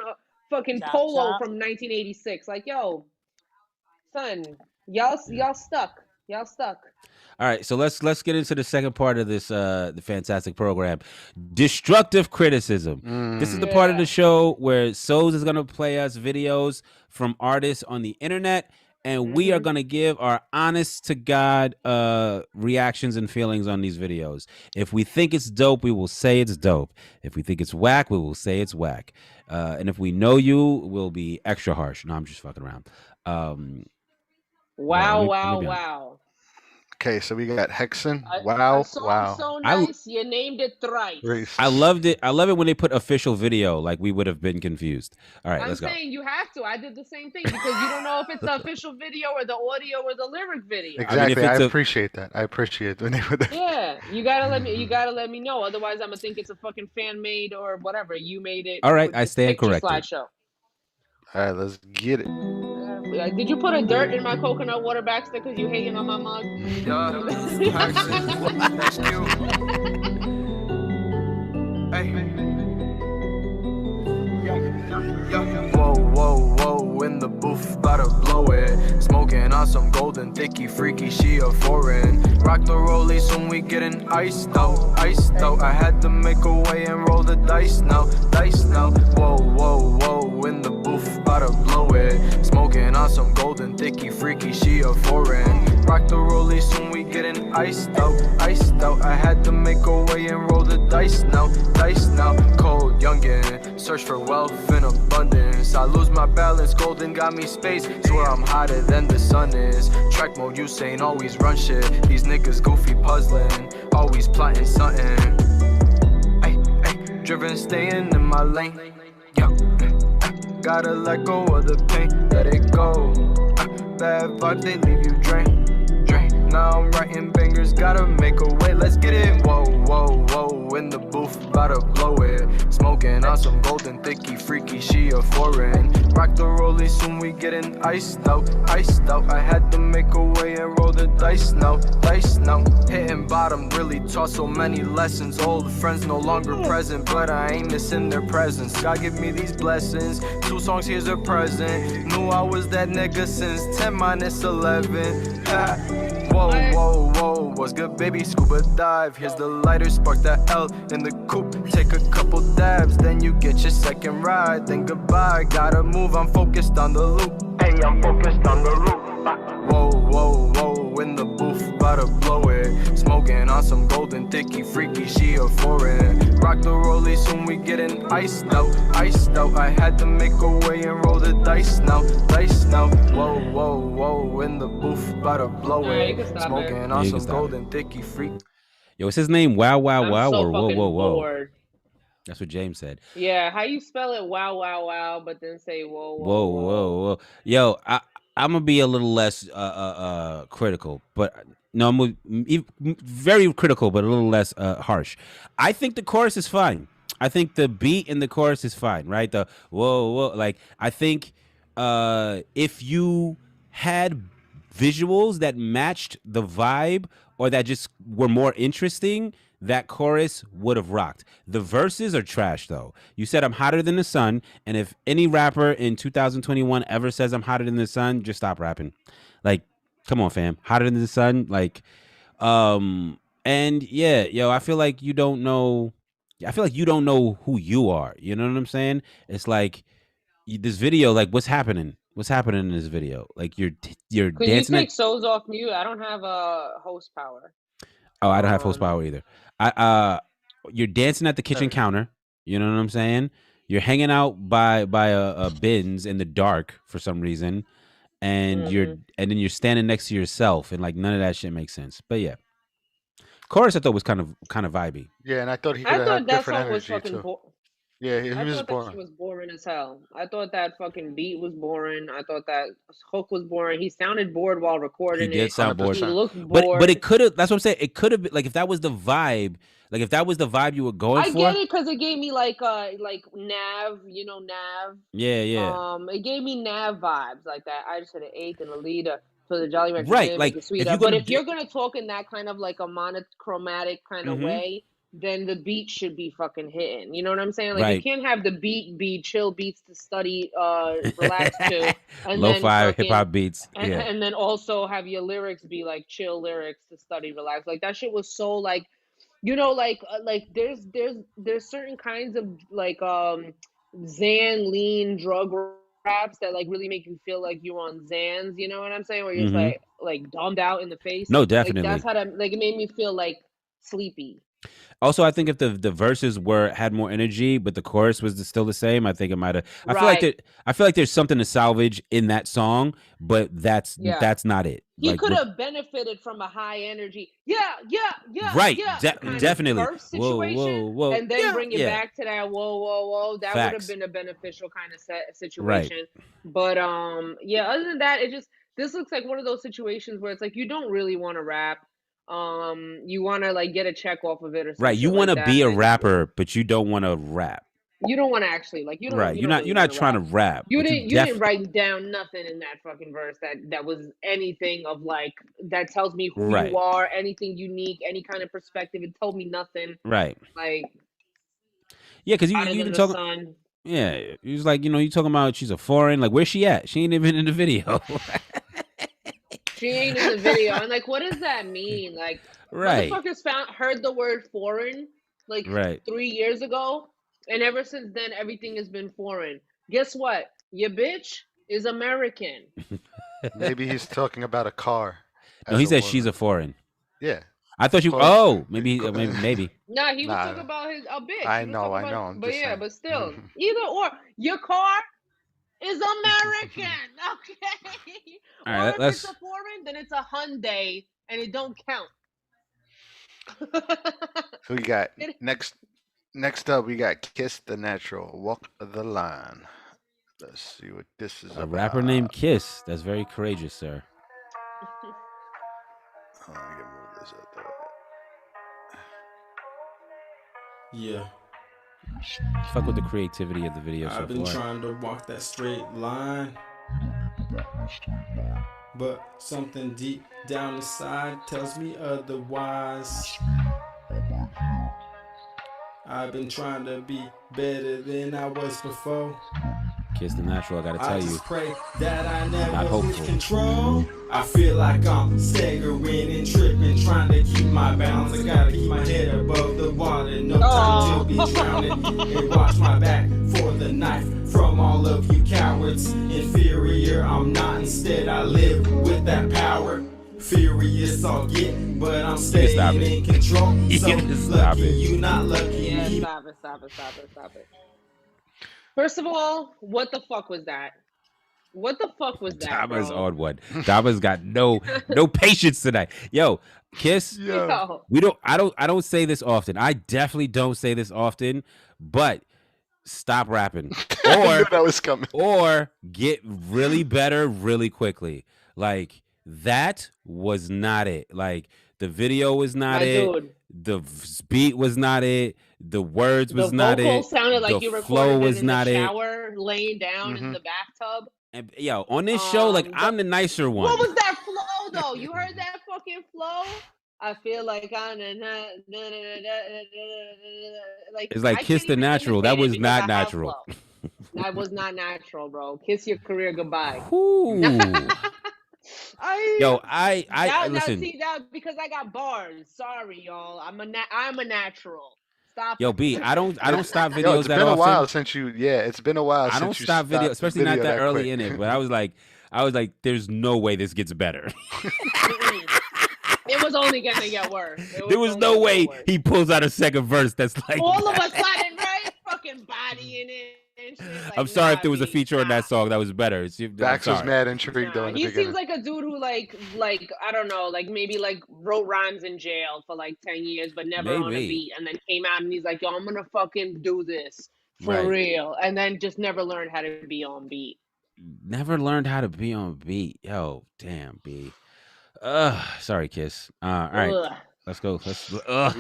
polo from 1986. Like, yo, son, y'all stuck. Y'all stuck. All right, so let's get into the second part of this the fantastic program, destructive criticism. This is the part of the show where Soz is gonna play us videos from artists on the internet, and we are gonna give our honest to God reactions and feelings on these videos. If we think it's dope, we will say it's dope. If we think it's whack, we will say it's whack. And if we know you, we'll be extra harsh. No, I'm just fucking around. Wow. Okay, so we got Hexen. Wow. So nice. You named it thrice. I loved it. I love it when they put official video, like we would have been confused. All right, let's go. I'm saying you have to. I did the same thing because you don't know if it's the official video or the audio or the lyric video. Exactly. I appreciate that. I appreciate when they put that. Yeah, you gotta let me know. Otherwise, I'm gonna think it's a fucking fan made or whatever. You made it. All right, I stand corrected. Slideshow. All right, let's get it. Did you put a dirt in my coconut water, Baxter, because you hating on my mug? That's cute. Hey. Whoa. whoa, in the booth, about to blow it. Smoking on some golden thicky, freaky, she a foreign. Rock the rollies when we getting iced out, iced out. I had to make a way and roll the dice now, dice now. Whoa, whoa, whoa, in the booth, about to blow it. Smoking on some golden thicky, freaky, she a foreign. Rock the rollies when we getting iced out, iced out. I had to make a way and roll the dice now, dice now. Cold youngin', search for wealth in abundance. I lose my balance, golden got me space. Swear I'm hotter than the sun is. Track mode, Usain, always run shit. These niggas goofy puzzling, always plotting something. Ay, ay, driven, staying in my lane. Yeah, gotta let go of the pain, let it go. Bad vibes, they leave you drained. Now I'm writing bangers, gotta make a way, let's get it. Whoa, whoa, whoa, in the booth, about to blow it. Smoking on some golden thicky, freaky, she a foreign. Rock the rollies, soon we getting iced out, iced out. I had to make a way and roll the dice now, dice now. Hitting bottom, really taught so many lessons. Old friends no longer present, but I ain't missing their presence. God give me these blessings, 2 songs, here's a present. Knew I was that nigga since 10 minus 11. Whoa, whoa, whoa, what's good, baby? Scuba dive. Here's the lighter, spark that L in the coupe. Take a couple dabs, then you get your second ride. Then goodbye, gotta move, I'm focused on the loop. Hey, I'm focused on the loop. Whoa, whoa, whoa, in the booth, about to blow it. Smoking on some golden thicky, freaky, she a foreign. Rock the rollies, soon we getting iced out, iced out. I had to make a way and roll the dice now, dice now. Whoa, whoa, whoa, in the booth, about to blow it. Smoking on some golden thicky, freak. Yo, what's his name? Wow, wow, wow, so or whoa, whoa, whoa? Bored. That's what James said. Yeah, how you spell it? Wow, wow, wow, but then say whoa, whoa, whoa, whoa. Yo, I'm gonna be a little less critical, but no, I'm very critical, but a little less harsh. I think the chorus is fine. I think the beat in the chorus is fine, right? The whoa, whoa, like I think if you had visuals that matched the vibe or that just were more interesting, that chorus would have rocked. The verses are trash, though. You said I'm hotter than the sun, and if any rapper in 2021 ever says I'm hotter than the sun, just stop rapping. Like, come on, fam. Hotter than the sun, like, and yeah, yo, I feel like you don't know. I feel like you don't know who you are. You know what I'm saying? It's like this video, like, what's happening? What's happening in this video? Like, you're Can dancing. You take Souls off mute? I don't have host power. Oh, I don't have host power either. You're dancing at the kitchen counter. You know what I'm saying? You're hanging out by a bins in the dark for some reason, and then you're standing next to yourself, and like none of that shit makes sense. But yeah, chorus I thought was kind of vibey. Yeah, and I thought he could have different energy too. Yeah, he was boring. That shit was boring as hell. I thought that fucking beat was boring. I thought that hook was boring. He sounded bored while recording it. He did sound bored. He looked bored. But it could have. That's what I'm saying. It could have been like if that was the vibe. Like if that was the vibe you were going for. I get it because it gave me like Nav. You know Nav. Yeah, yeah. It gave me Nav vibes like that. I just had an Aight and a leader for the Jolly Rancher. Right, like if you're gonna talk in that kind of like a monochromatic kind of way, then the beat should be fucking hitting. You know what I'm saying? Like you can't have the beat be chill beats to study, relax to, and lo-fi hip hop beats, and then also have your lyrics be like chill lyrics to study, relax. Like that shit was so like, you know, like there's certain kinds of like Xan lean drug raps that like really make you feel like you're on Xans. You know what I'm saying? Where you're just like dumbed out in the face. No, definitely. Like, that's how that like it made me feel like sleepy. Also, I think if the verses had more energy, but the chorus was still the same, I think it might have. I feel like there's something to salvage in that song, but that's not it. He could have benefited from a high energy, right, definitely. Whoa, and then bring it back to that whoa. That would have been a beneficial kind of situation. Right. But other than that, this looks like one of those situations where it's like you don't really want to rap. You want to like get a check off of it or something. Right, you want to be a rapper, but you don't want to rap. You don't want to actually like you don't. Right, you're not trying to rap. You didn't write down nothing in that fucking verse that was anything of like that tells me who you are, anything unique, any kind of perspective. It told me nothing. Right. Like. Yeah, because you even talking. Yeah, he was like, you talking about she's a foreign. Like, where's she at? She ain't even in the video. She ain't in the video. I'm like, what does that mean? Like, right. Motherfuckers heard the word foreign like 3 years ago, and ever since then, everything has been foreign. Guess what? Your bitch is American. Maybe he's talking about a car. No, he said she's a foreign. Yeah. I thought you. Oh, maybe. Nah, he was talking about a bitch. I know. But yeah, but still, either or, your car is American. Okay. All right, or if it's a foreign, then it's a Hyundai, and it don't count. So we got next up. We got Kiss the Natural, Walk the Line. Let's see what this is. A rapper named Kiss. That's very courageous, sir. Let me move this up there. Yeah. Fuck with the creativity of the video so far. I've been trying to walk that straight line, but something deep down inside tells me otherwise. I've been trying to be better than I was before. Kiss the Natural, I gotta tell you. I just pray that I never not lose hopeful. control. I feel like I'm staggering and tripping, trying to keep my balance. I gotta keep my head above the water. No time to be drowning. And watch my back for the knife from all of you cowards. Inferior, I'm not. Instead, I live with that power. Furious, I'll get, but I'm staying in control. So lucky you, not lucky me. Yeah, stop it. First of all, what the fuck was that? What the fuck was that? Dama's on one. Dama's got no patience tonight. Yo, Kiss. Yo. I don't say this often. I definitely don't say this often, but stop rapping. Or that was coming. Or get really better really quickly. Like, that was not it. Like, the video was not it. Dude. The beat was not it. The words was not it. The vocal sounded like you recorded it in the shower, laying down in the bathtub. And yo, on this show, like, I'm the nicer one. What was that flow though? You heard that fucking flow? I feel like I'm like, it's like Kiss the Natural. That was not natural. That was not natural, bro. Kiss your career goodbye. Listen. See that because I got bars. Sorry, y'all. I'm a natural. Stop. Yo, B, I don't stop videos. Yo, it's that been often. a while since you. Yeah, it's been a while. I don't stop video, especially not that early quick. In it. But I was like, there's no way this gets better. It was only gonna get worse. There was no way he pulls out a second verse that's like all of a sudden, right? Fucking body in it. Like, I'm sorry if there was a feature on that song that was better. Bax was mad intrigued though. He seems like a dude who like I don't know, like maybe like wrote rhymes in jail for like 10 years, but never on a beat, and then came out and he's like, yo, I'm gonna fucking do this for real, and then just never learned how to be on beat. Never learned how to be on beat. Yo, damn, B. Sorry, Kiss. All right. Ugh. Let's go. That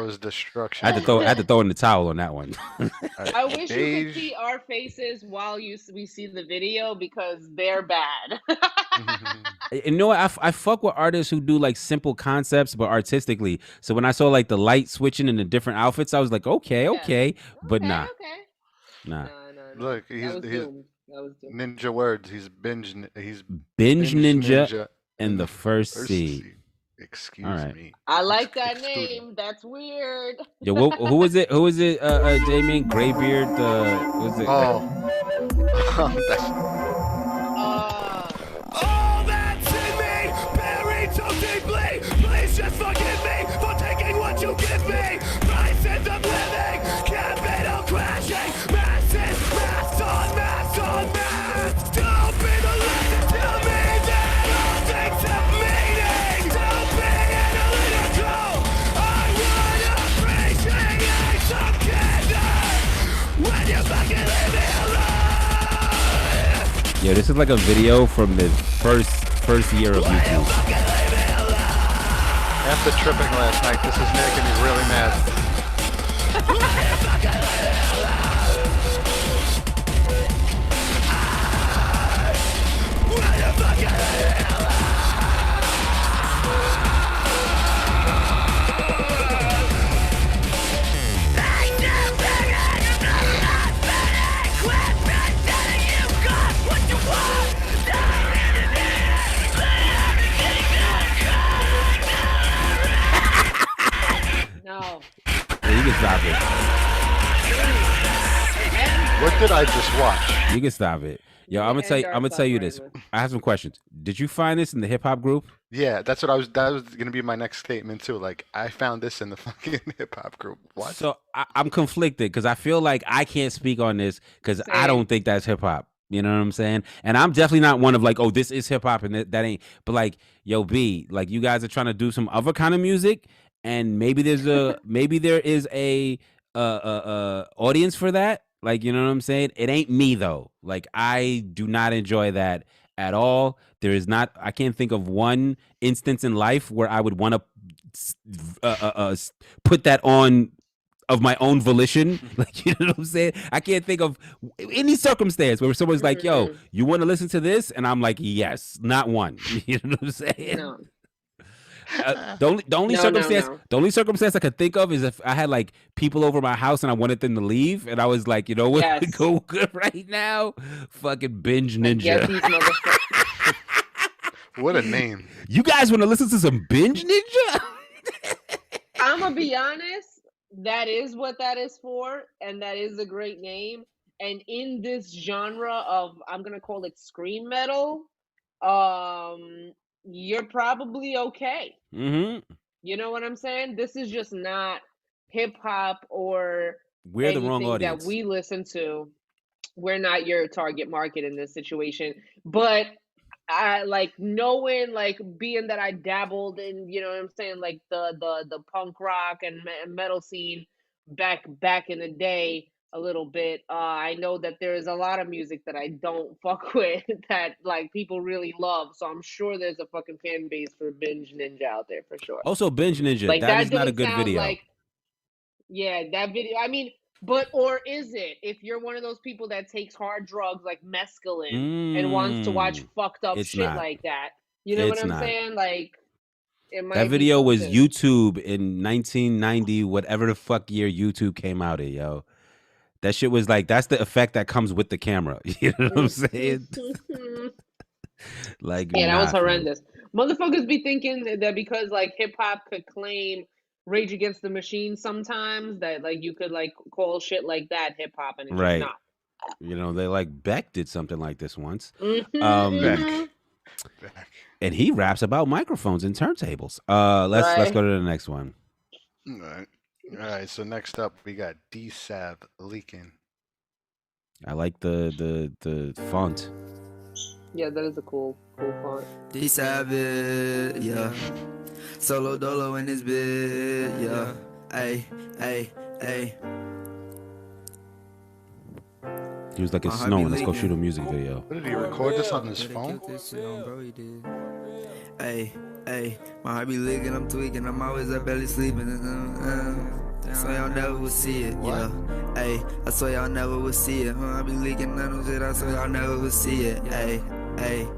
was destruction. I had to throw in the towel on that one. I wish you could see our faces while we see the video because they're bad. And you know what? I fuck with artists who do like simple concepts but artistically. So when I saw like the light switching in the different outfits, I was like, okay, but nah. No. Look, he's Ninja Words. He's binge ninja and the first C. Excuse me. I like that name. That's weird. Yo, who was it? Damien Graybeard. Who was it? All that's in me, buried so deeply. Please just forgive me for taking what you give me. Prices of living, capital crashing, masses, mass on mass on mass. Don't be the lesson, tell me that all things have meaning. Don't be analytical. I would appreciate some candor when you fucking leave me alone. Yo, this is like a video from the first year of YouTube. After tripping last night, this is making me really mad. did I just watch? You can stop it. Yo, I'm gonna tell you this. I have some questions. Did you find this in the hip hop group? Yeah, that was gonna be my next statement too. Like, I found this in the fucking hip hop group. What? So I'm conflicted because I feel like I can't speak on this because I don't think that's hip hop. You know what I'm saying? And I'm definitely not one of like, oh, this is hip hop and that ain't. But like, yo, B, like you guys are trying to do some other kind of music, and maybe there is a audience for that. Like, you know what I'm saying? It ain't me though. Like, I do not enjoy that at all. There is not. I can't think of one instance in life where I would want to put that on of my own volition. Like, you know what I'm saying? I can't think of any circumstance where someone's like, "Yo, you want to listen to this?" And I'm like, "Yes." Not one. You know what I'm saying? No. The only circumstance I could think of is if I had like people over my house and I wanted them to leave, and I was like, you know what, yes. Go good right now, fucking Binge Ninja. What a name! You guys want to listen to some Binge Ninja? I'm gonna be honest. That is what that is for, and that is a great name. And in this genre of, I'm gonna call it scream metal, you're probably okay. Mm-hmm. You know what I'm saying? This is just not hip hop or we're the wrong audience that we listen to. We're not your target market in this situation. But I like knowing, like being that I dabbled in, you know what I'm saying, like the punk rock and metal scene back in the day a little bit. I know that there is a lot of music that I don't fuck with that like people really love. So I'm sure there's a fucking fan base for Binge Ninja out there for sure. Also, Binge Ninja, like, that is not a good video. Like, yeah, that video. I mean, but or is it? If you're one of those people that takes hard drugs like mescaline and wants to watch fucked up shit like that, you know what I'm saying? Like, that video was YouTube in 1990, whatever the fuck year YouTube came out in, yo. That shit was like, that's the effect that comes with the camera. You know what I'm saying? Like, yeah, that was horrendous. Motherfuckers be thinking that because like hip hop could claim Rage Against the Machine sometimes, that like you could like call shit like that hip hop, and it's just not. You know, they like Beck did something like this once. Beck. And he raps about microphones and turntables. Let's go to the next one. All right, so next up we got D-Sav Leaking. I like the font. Yeah, that is a cool font. D-Sav, yeah. Solo Dolo in his bed, yeah. Ay. He was like, it's snowing, let's go shoot a music video. What, did he record this on his phone? Ay, my heart be licking, I'm tweaking, I'm always up barely sleeping. So y'all never will see it, yeah. Ay, I swear y'all never will see it. I be leaking none of shit, I swear y'all never will see it. Ay,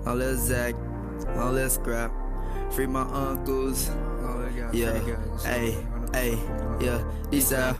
all that Zach, all that scrap, free my uncles. Yeah, ay, yeah, these out.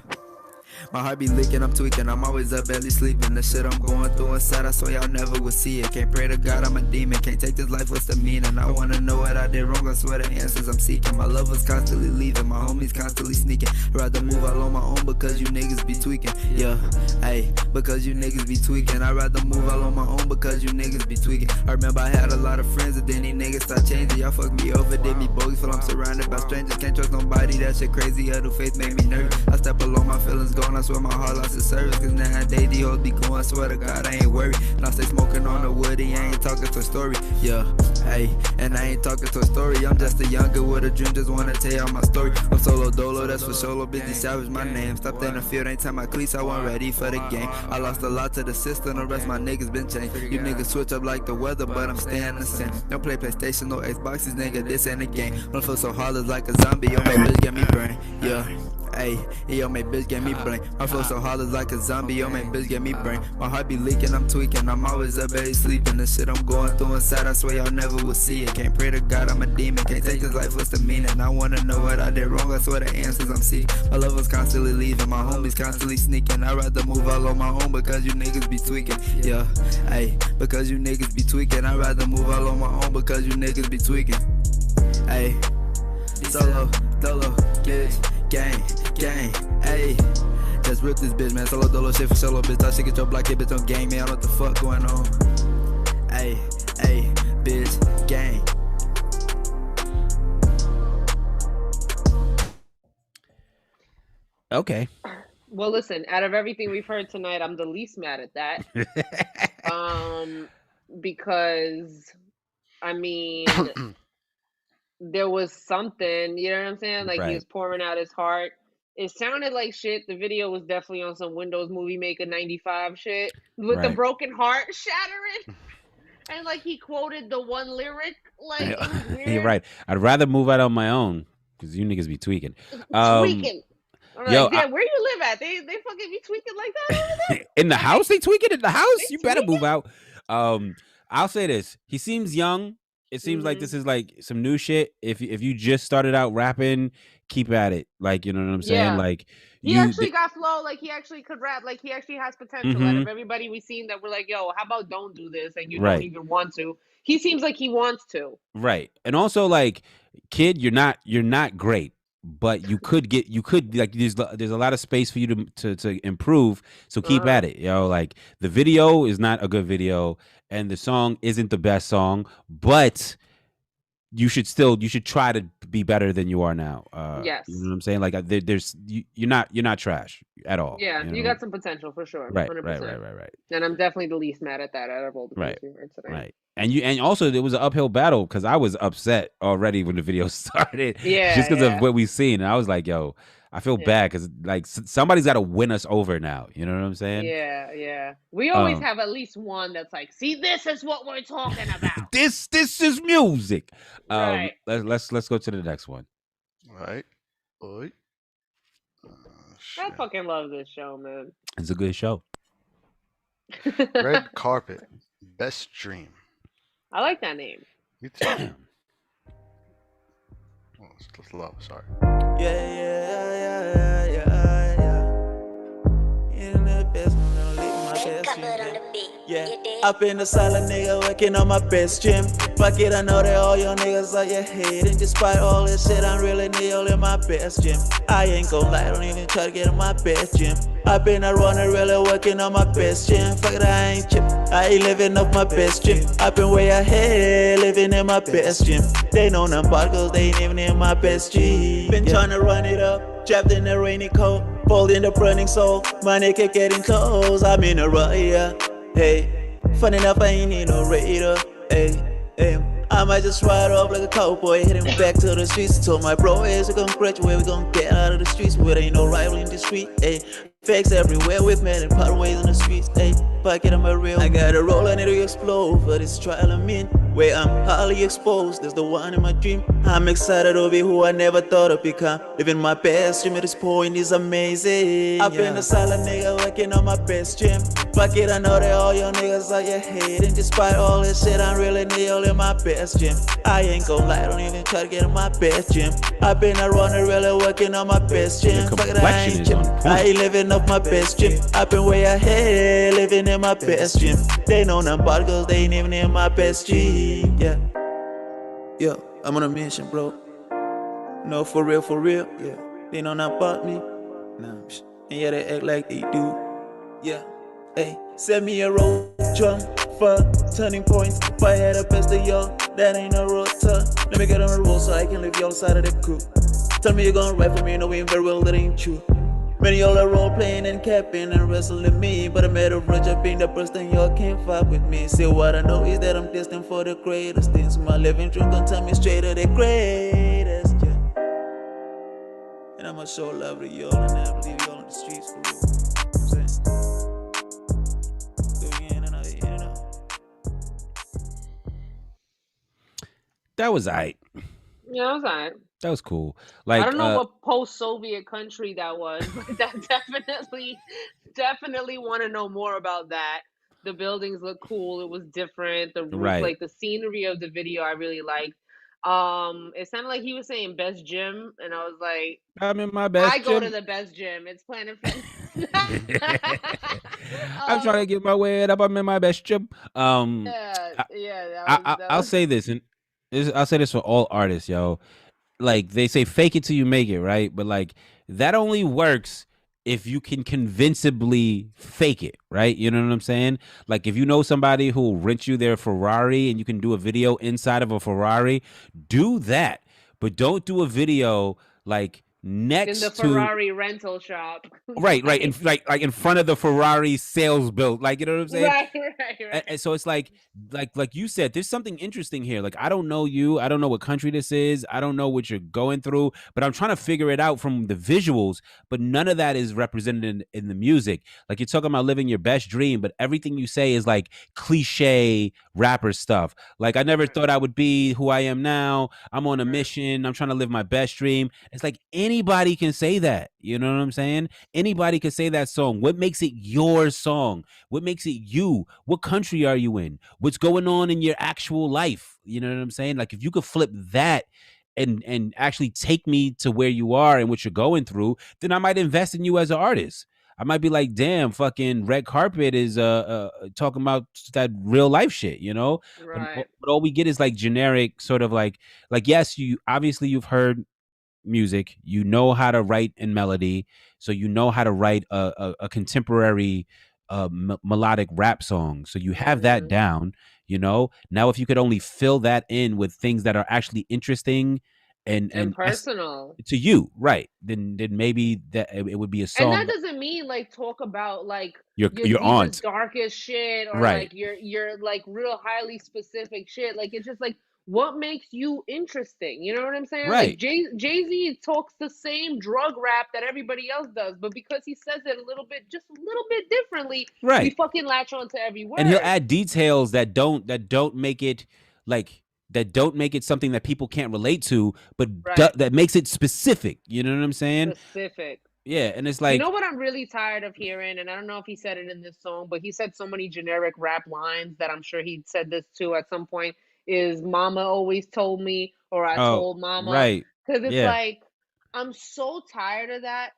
My heart be leaking, I'm tweaking, I'm always up barely sleeping. The shit I'm going through inside, I swear y'all never will see it. Can't pray to God, I'm a demon, can't take this life, what's the meaning? I wanna know what I did wrong, I swear the answers I'm seeking. My love was constantly leaving, my homies constantly sneaking. I'd rather move out on my own because you niggas be tweaking. Yeah, ayy, because you niggas be tweaking. I'd rather move out on my own because you niggas be tweaking. I remember I had a lot of friends, and then these niggas start changing. Y'all fuck me over, did me bogus, feel I'm surrounded by strangers. Can't trust nobody, that shit crazy, other face made me nervous. I step along, my feelings gone, I swear my heart lost its service. Cause nowadays these hoes be going, swear to God I ain't worried. And I stay smoking on the woody, I ain't talking to a story. Yeah, hey, and I ain't talking to a story. I'm just a younger with a dream, just wanna tell y'all my story. I'm solo dolo, that's for solo, busy savage my name. Stopped in the field, ain't time my cleats, I wasn't ready for the game. I lost a lot to the system, the rest my niggas been changed. You niggas switch up like the weather, but I'm staying the same. Don't play PlayStation, no Xboxes, nigga, this ain't a game. Don't feel so hard, it's like a zombie, yo, my bitch get me brain. Yeah. Ayy, yo, my bitch get me brain. My flow so hard, it's like a zombie, yo, my bitch get me brain. My heart be leaking, I'm tweaking, I'm always up, barely sleeping. The shit I'm going through inside, I swear y'all never will see it. Can't pray to God, I'm a demon, can't take this life, what's the meaning? I wanna know what I did wrong, I swear the answers I'm seeking. My love was constantly leaving, my homies constantly sneaking. I'd rather move all on my own because you niggas be tweaking. Yeah, ayy, because you niggas be tweaking. I'd rather move all on my own because you niggas be tweaking. Ayy, solo, dolo, bitch. Gang, ayy, Let's rip this bitch, man. Solo dolo shit for solo, bitch. I should get your block, bitch on gang, man. I don't know what the fuck going on. Hey, bitch, gang. Okay. Well, listen, out of everything we've heard tonight, I'm the least mad at that. Because, I mean, there was something, you know what I'm saying? Like, he was pouring out his heart. It sounded like shit. The video was definitely on some Windows Movie Maker 95 shit. With the broken heart shattering. And, like, he quoted the one lyric. Like, it was weird. You're right. I'd rather move out on my own, because you niggas be tweaking. Tweaking. Yo, like, where you live at? They fucking be tweaking like that over there? In the house? They tweaking in the house? You better move out. I'll say this. He seems young. It seems like this is like some new shit. If you just started out rapping, keep at it. Like, you know what I'm saying? Yeah. Like, he actually got flow. Like, he actually could rap. Like, he actually has potential. Out of everybody we've seen that we're like, yo, how about don't do this? And you don't even want to. He seems like he wants to. Right. And also, like, kid, you're not great. But you could like, there's a lot of space for you to improve. So keep at it, yo. Like, the video is not a good video, and the song isn't the best song, but you should try to be better than you are now. Yes, you know what I'm saying. Like, you're not trash at all. Yeah, you got some potential for sure. Right, 100%. right. And I'm definitely the least mad at that out of all the things we heard today. Right. And also there was an uphill battle because I was upset already when the video started. Yeah. Just because of what we've seen. And I was like, yo, I feel bad because, like, somebody's got to win us over now. You know what I'm saying? Yeah. We always have at least one that's like, see, this is what we're talking about. This is music. Right. Let's go to the next one. All right. I fucking love this show, man. It's a good show. Red Carpet, Best Dream. I like that name. Me too. Oh, it's love. Sorry. Yeah. In the best, I'm gonna live my best dream. Yeah, I've been a silent nigga working on my best gym. Fuck it, I know that all your niggas are your hating. Despite all this shit, I'm really nailed in my best gym. I ain't gon' lie, don't even try to get in my best gym. I've been a runner, really working on my best gym. Fuck it, I ain't chip, I ain't living off my best gym. I've been way ahead, living in my best gym. They know none particles, they ain't even in my best gym. Been trying to run it up, trapped in the rainy cold, fold in the burning soul. My nigga getting close, I'm in a riot. Hey, funny enough, I ain't need no radar. Hey, I might just ride off like a cowboy, heading back to the streets. Told my bro, hey, we gon' graduate, we gon' get out of the streets. Where ain't no rival in the street, hey. Fakes everywhere with men and pathways in the streets, hey. Fuck it, I'm a real. I got a roll, I need to explode for this trial I'm in. Where I'm highly exposed, there's the one in my dream. I'm excited to be who I never thought I'd become. Living my best dream at this point is amazing. I've been a silent nigga working on my best gym. Fuck it, I know that all your niggas are your hating. Despite all this shit, I'm really nailed in my best gym. I ain't gon' lie, don't even try to get in my best gym. I've been a runner, really working on my best gym. Fuck it, I ain't chip, I ain't living off my best gym. I've been way ahead, living in my best gym. They know none about girls, they ain't even in my best gym. Yeah, I'm on a mission, bro. No, for real, yeah. They know nothing about me. Nah, and yeah, they act like they do. Yeah, hey, send me a road drum for turning points. If I had a best of y'all, that ain't a road turn. Let me get on the road so I can live y'all side of the crew. Tell me you're gonna ride for me, knowing very well that ain't true. Many y'all are role playing and capping and wrestling me, but I made a bridge up being the person y'all can't fight with me. See, what I know is that I'm destined for the greatest things. My living dream gon' tell me straight to the greatest, yeah. And I'ma show love to y'all and I believe y'all on the streets for real. You know what I'm saying? Go in and out, in and out. That was aight. Yeah, that was aight. That was cool. Like, I don't know what post-Soviet country that was, but that definitely want to know more about that. The buildings look cool. It was different. The roof, like the scenery of the video, I really liked. It sounded like he was saying best gym, and I was like, I'm in my best I gym. go to the best gym. It's Planet Fitness. I'm trying to get my weight up. I'm in my best gym. I'll say this, and I'll say this for all artists, yo. Like, they say fake it till you make it, right? But like, that only works if you can convincingly fake it, right? You know what I'm saying? Like if you know somebody who will rent you their Ferrari and you can do a video inside of a Ferrari, do that. But don't do a video like in the next to Ferrari rental shop. right, in like in front of the Ferrari sales build. Like, you know what I'm saying? Right. And so it's like you said, there's something interesting here. Like, I don't know you. I don't know what country this is. I don't know what you're going through, but I'm trying to figure it out from the visuals, but none of that is represented in the music. Like, you're talking about living your best dream, but everything you say is like cliche rapper stuff. Like, I never thought I would be who I am now. I'm on a mission. I'm trying to live my best dream. It's like anybody can say that. You know what I'm saying? Anybody can say that song. What makes it your song? What makes it you? What country are you in? What's going on in your actual life? You know what I'm saying? Like, if you could flip that and actually take me to where you are and what you're going through, then I might invest in you as an artist. I might be like, damn, fucking Red Carpet is talking about that real life shit, you know? Right. But all we get is like generic sort of like yes, you obviously you've heard music, you know how to write in melody, so you know how to write a contemporary melodic rap song, so you have that down, you know. Now if you could only fill that in with things that are actually interesting and personal to you, right, then maybe that it would be a song. And that doesn't mean like talk about like your deepest, aunt, darkest shit, or right, like your like real highly specific shit. Like it's just like what makes you interesting. You know what I'm saying? right. Like Jay-Z talks the same drug rap that everybody else does, but because he says it a little bit differently, right, we fucking latch on to every word. And he'll add details that don't make it like that don't make it something that people can't relate to, but that makes it specific. You know what I'm saying? Specific. Yeah, and it's like, you know what I'm really tired of hearing, and I don't know if he said it in this song, but he said so many generic rap lines that I'm sure he said this too at some point, is mama always told me, or I told mama. Right. Because it's like, I'm so tired of that.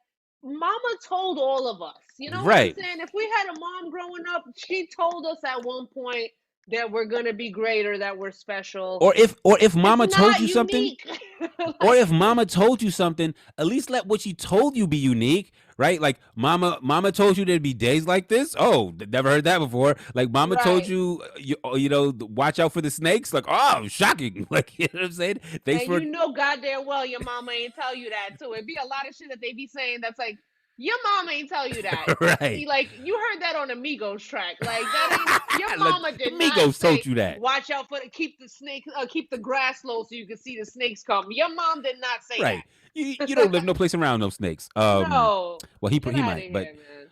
Mama told all of us. You know what I'm saying? If we had a mom growing up, she told us at one point that we're gonna be great or that we're special. Or if mama told you something, like, or if mama told you something, at least let what she told you be unique, right? Like mama told you there'd be days like this. Oh, never heard that before. Like mama told you, you know, watch out for the snakes. Like, oh, shocking. Like, you know what I'm saying? Thanks for, you know goddamn well your mama ain't tell you that too. It'd be a lot of shit that they be saying that's like, your mama ain't tell you that. Right. Like, you heard that on a Migos track. Like, that ain't, your mama did Migos not say, told you that. Watch out for keep the snakes, keep the grass low so you can see the snakes come. Your mom did not say that. You don't live no place around no snakes. No. Well, he might,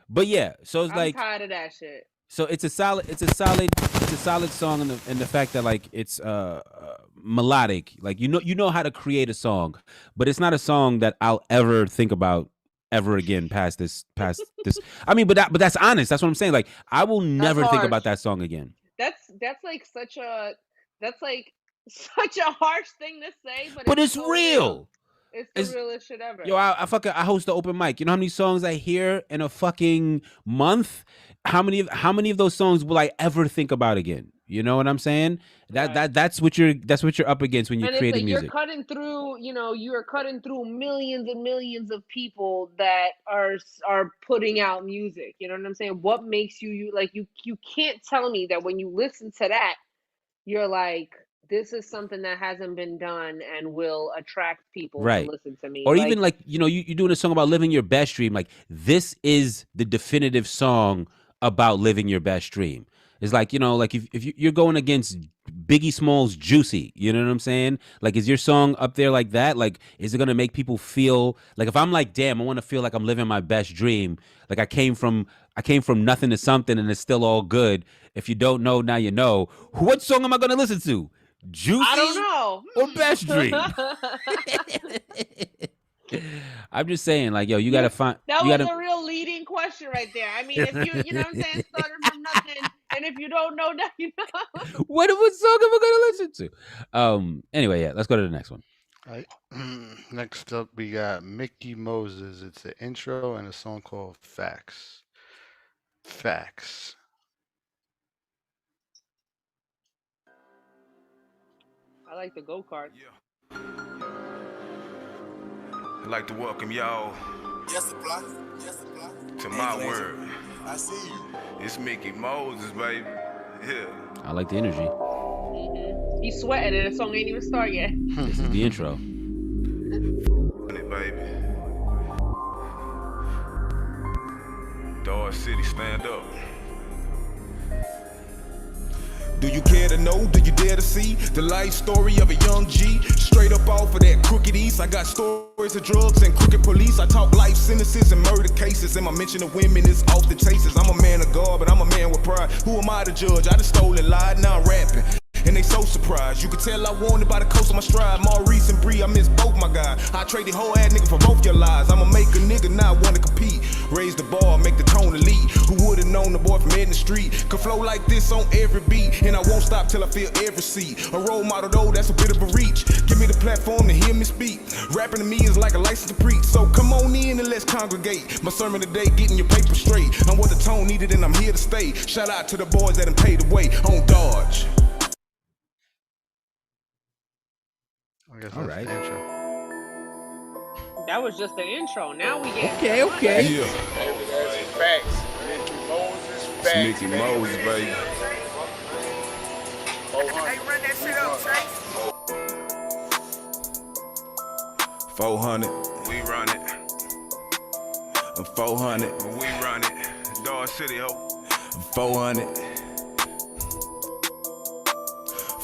but yeah. So it's I'm like, tired of that shit. So it's a solid song in the fact that like it's melodic. Like you know how to create a song, but it's not a song that I'll ever think about ever again past this. I mean, but that's honest. That's what I'm saying. Like I will never think about that song again. That's like such a harsh thing to say, but it's so real. It's the realest shit ever. Yo, I host the open mic. You know how many songs I hear in a fucking month? How many of those songs will I ever think about again? You know what I'm saying? That's what you're up against when you're creating music. You're cutting through, you're cutting through millions and millions of people that are putting out music. You know what I'm saying? What makes you like you can't tell me that when you listen to that, you're like, this is something that hasn't been done and will attract people to listen to me. Or even like, you're doing a song about living your best dream. Like this is the definitive song about living your best dream. It's like, like if you're going against Biggie Smalls' Juicy, you know what I'm saying? Like, is your song up there like that? Like, is it going to make people feel like, if I'm like, damn, I want to feel like I'm living my best dream. Like I came from nothing to something and it's still all good. If you don't know, now you know. What song am I going to listen to? Juicy? I don't know. Or Best Dream? I'm just saying, like, yo, you gotta find. That was a real leading question right there. I mean, if you know what I'm saying, started from nothing, and if you don't know, now you know. What song am I gonna listen to? Anyway, yeah, let's go to the next one. All right. Next up, we got Mickey Moses. It's an intro and a song called Facts. Facts. I like the go-kart. I'd like to welcome y'all Yes, supply. Yes, supply. To my word. I see you. It's Mickey Moses, baby. Yeah. I like the energy. He's sweating and the song ain't even started yet. This is the intro. Baby. Dog City, stand up. Do you care to know? Do you dare to see the life story of a young G? Straight up off of that crooked east. I got stories of drugs and crooked police. I talk life sentences and murder cases. And my mention of women is off the chases. I'm a man of God, but I'm a man with pride. Who am I to judge? I just stole and lied, now I'm rapping. And they so surprised. You can tell I wanted by the coast of my stride. Maurice and Bree, I miss both my guys. I traded whole ass nigga for both your lies. I'ma make a nigga not wanna compete. Raise the bar, make the tone elite. Who would've known the boy from in the street could flow like this on every beat? And I won't stop till I feel every seat. A role model though, that's a bit of a reach. Give me the platform to hear me speak. Rapping to me is like a license to preach. So come on in and let's congregate. My sermon today, getting your paper straight. I'm what the tone needed and I'm here to stay. Shout out to the boys that done paid the way on Dodge. All right. That was just the intro. Now we get okay. Yeah. Facts. Mickey Moses, It's facts. Mickey Moses, baby. Hey, run that shit up, Chase. 400. We run it. 400. We run it. Dog City, ho. 400.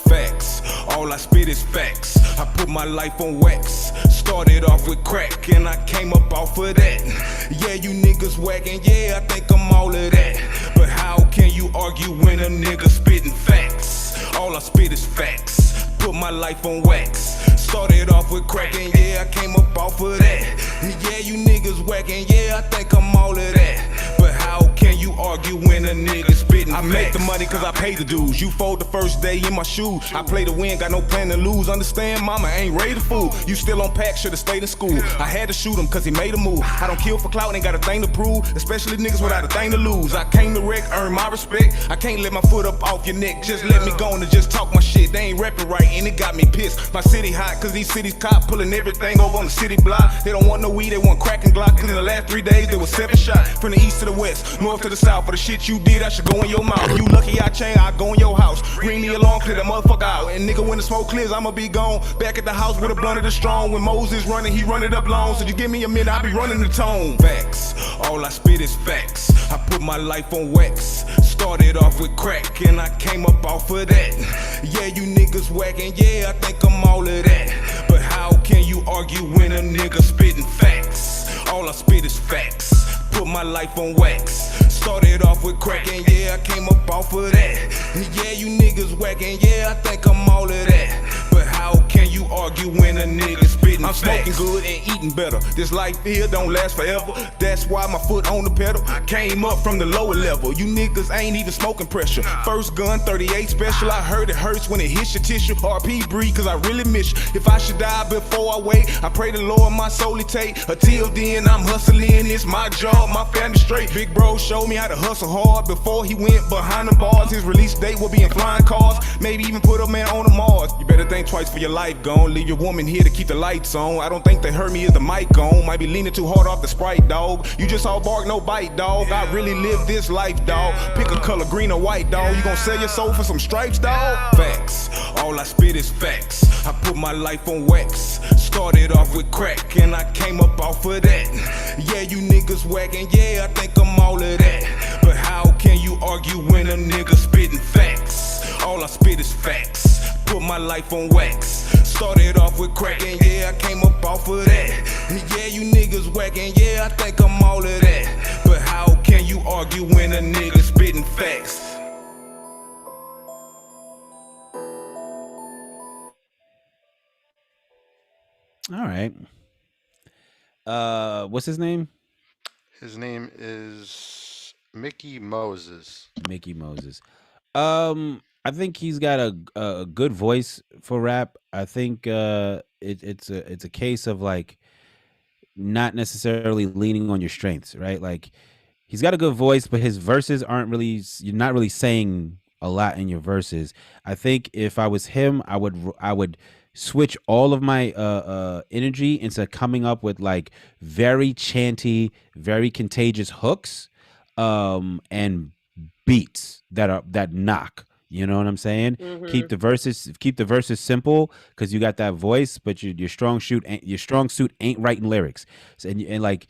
Facts. All I spit is facts. I put my life on wax. Started off with crack and I came up off of that. Yeah, you niggas whacking, yeah, I think I'm all of that. But how can you argue when a nigga spitting facts? All I spit is facts. Put my life on wax. Started off with crack and yeah, I came up off of that. Yeah, you niggas whacking, yeah, I think I'm all of that. But how can you argue when a nigga spitting facts? I make the money cause I pay the dues. You fold the first day in my shoes. I play to win, got no plan to lose. Understand, mama ain't ready to fool. You still on pack, should've stayed in school. I had to shoot him cause he made a move. I don't kill for clout, ain't got a thing to prove. Especially niggas without a thing to lose. I came to wreck, earn my respect. I can't let my foot up off your neck. Just let me go and just talk my shit. They ain't rapping right and it got me pissed. My city hot cause these cities cop pulling everything over on the city block. They don't want no weed, they want crack and Glock. Cause in the last 3 days there was 7 shots. From the east to the west, north to the south. For the shit you did, I should go in your mouth. You lucky I chain, I go in your house. Ring the alarm, clear that motherfucker out. And nigga, when the smoke clears, I'ma be gone. Back at the house with a blunt of the strong. When Moses running, he run it up long. So you give me a minute, I be running the tone. Facts, all I spit is facts. I put my life on wax. Started off with crack and I came up off of that. Yeah, you niggas whacking, yeah, I think I'm all of that. But how can you argue when a nigga spitting facts? All I spit is facts. Put my life on wax. Started off with crack and yeah, I came up off of that. Yeah, you niggas whacking, yeah, I think I'm all of that. But how can you argue when a nigga spitting facts? I'm smoking good and eating better. This life here don't last forever. That's why my foot on the pedal. I came up from the lower level. You niggas ain't even smoking pressure. First gun, 38 special. I heard it hurts when it hits your tissue. RP breathe cause I really miss you. If I should die before I wait, I pray the Lord my soul he take. Until then I'm hustling, it's my job, my family straight. Big bro showed me how to hustle hard before he went behind the bars. His release date will be in flying cars. Maybe even put a man on the Mars. You better think twice for your life gone. Leave your woman here to keep the lights on. I don't think they heard me, is the mic on. Might be leaning too hard off the Sprite, dog. You just all bark, no bite, dog. I really live this life, dog. Pick a color, green or white, dog. You gon' sell your soul for some stripes, dog? Facts, all I spit is facts. I put my life on wax. Started off with crack and I came up off of that. Yeah, you niggas whacking, yeah, I think I'm all of that. But how can you argue when a nigga spitting facts? All I spit is facts. Put my life on wax. Started off with crack and yeah, I came up off of that. Yeah, you niggas whacking, yeah, I think I'm all of that. But how can you argue when a nigga spitting facts? All right. What's his name? His name is Mickey Moses. Mickey Moses. I think he's got a good voice for rap. I think it's a case of like not necessarily leaning on your strengths, right? Like he's got a good voice, but his verses aren't really, you're not really saying a lot in your verses. I think if I was him, I would switch all of my energy into coming up with like very chanty, very contagious hooks, and beats that knock. You know what I'm saying? Mm-hmm. Keep the verses simple because you got that voice, but your strong suit ain't writing lyrics. So, and like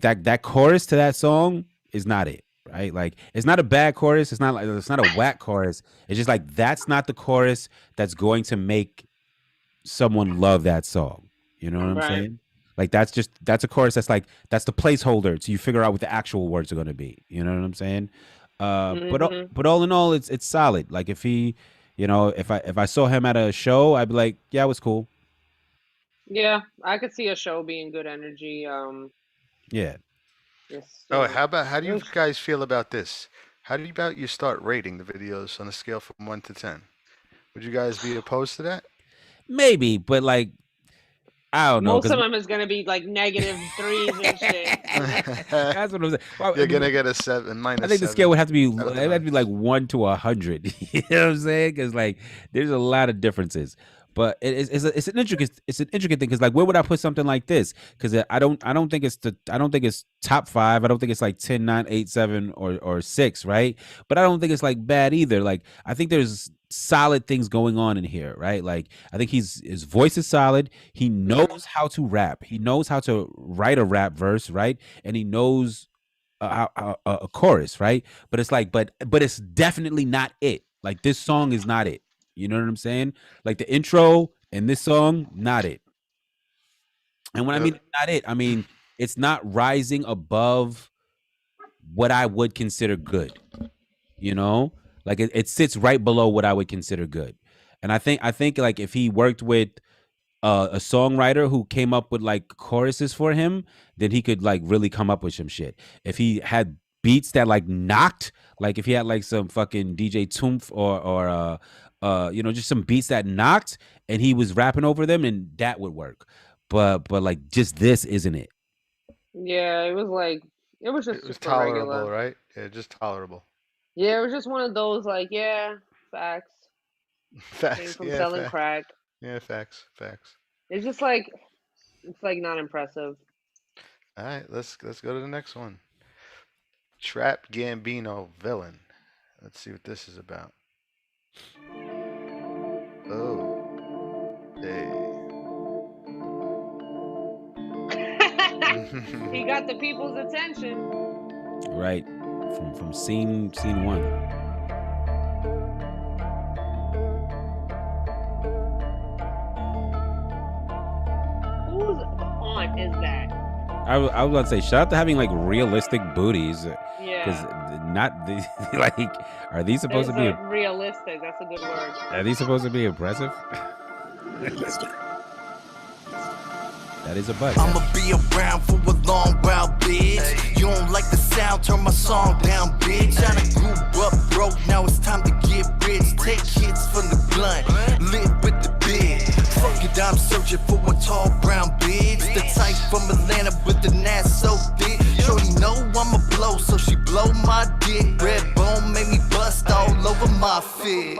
that chorus to that song is not it, right? Like it's not a bad chorus. It's not a whack chorus. It's just like that's not the chorus that's going to make someone love that song. You know what I'm saying? Like that's a chorus that's the placeholder till you figure out what the actual words are going to be. You know what I'm saying? But all in all, it's solid. Like if he, if I saw him at a show, I'd be like, yeah, it was cool. Yeah, I could see a show being good energy. Yeah. How do you guys feel about this? How do you start rating the videos on a scale from 1 to 10? Would you guys be opposed to that? Maybe, but like, I don't know. Most of them is going to be like -3s and shit. That's what I'm saying. Well, You're going to get a 7, -7. I think the scale would have to be like 1 to 100. You know what I'm saying? Because like, there's a lot of differences. But it's an intricate thing because like where would I put something like this? Because I don't think it's top 5. I don't think it's like 10, 9, 8, 7 or 6, right? But I don't think it's like bad either. Like I think there's solid things going on in here, right? Like I think his voice is solid. He knows how to rap. He knows how to write a rap verse, right? And he knows a chorus, right? But it's like, but it's definitely not it. Like this song is not it. You know what I'm saying? Like the intro and this song, not it. And when I mean not it, I mean it's not rising above what I would consider good. You know, like it sits right below what I would consider good. And I think like if he worked with a songwriter who came up with like choruses for him, then he could like really come up with some shit. If he had beats that like knocked, like if he had like some fucking DJ Toomf or just some beats that knocked and he was rapping over them, and that would work. But like just this isn't it. Yeah, it was just tolerable, regular. Right? Yeah, just tolerable. Yeah, it was just one of those like, yeah, facts. Facts. From selling crack. Yeah, facts. It's just like not impressive. All right, let's go to the next one. Trap Gambino villain. Let's see what this is about. Oh, hey. He got the people's attention. Right, from scene 1. Whose aunt is that? I was about to say, shout out to having like realistic booties. Yeah. Because not like, are these supposed to be realistic? That's a good word. Are these supposed to be impressive? That is a butt. I'ma be around for a long while, bitch. You don't like the sound, turn my song down, bitch. I done grew up broke, now it's time to get rich. Take hits from the blunt, live with the bid. Fuck it, I'm searching for a tall brown bitch. The type from Atlanta with the ass so thick. Shorty know I'ma blow, so she blow my dick. Red bone made me bust all over my fit.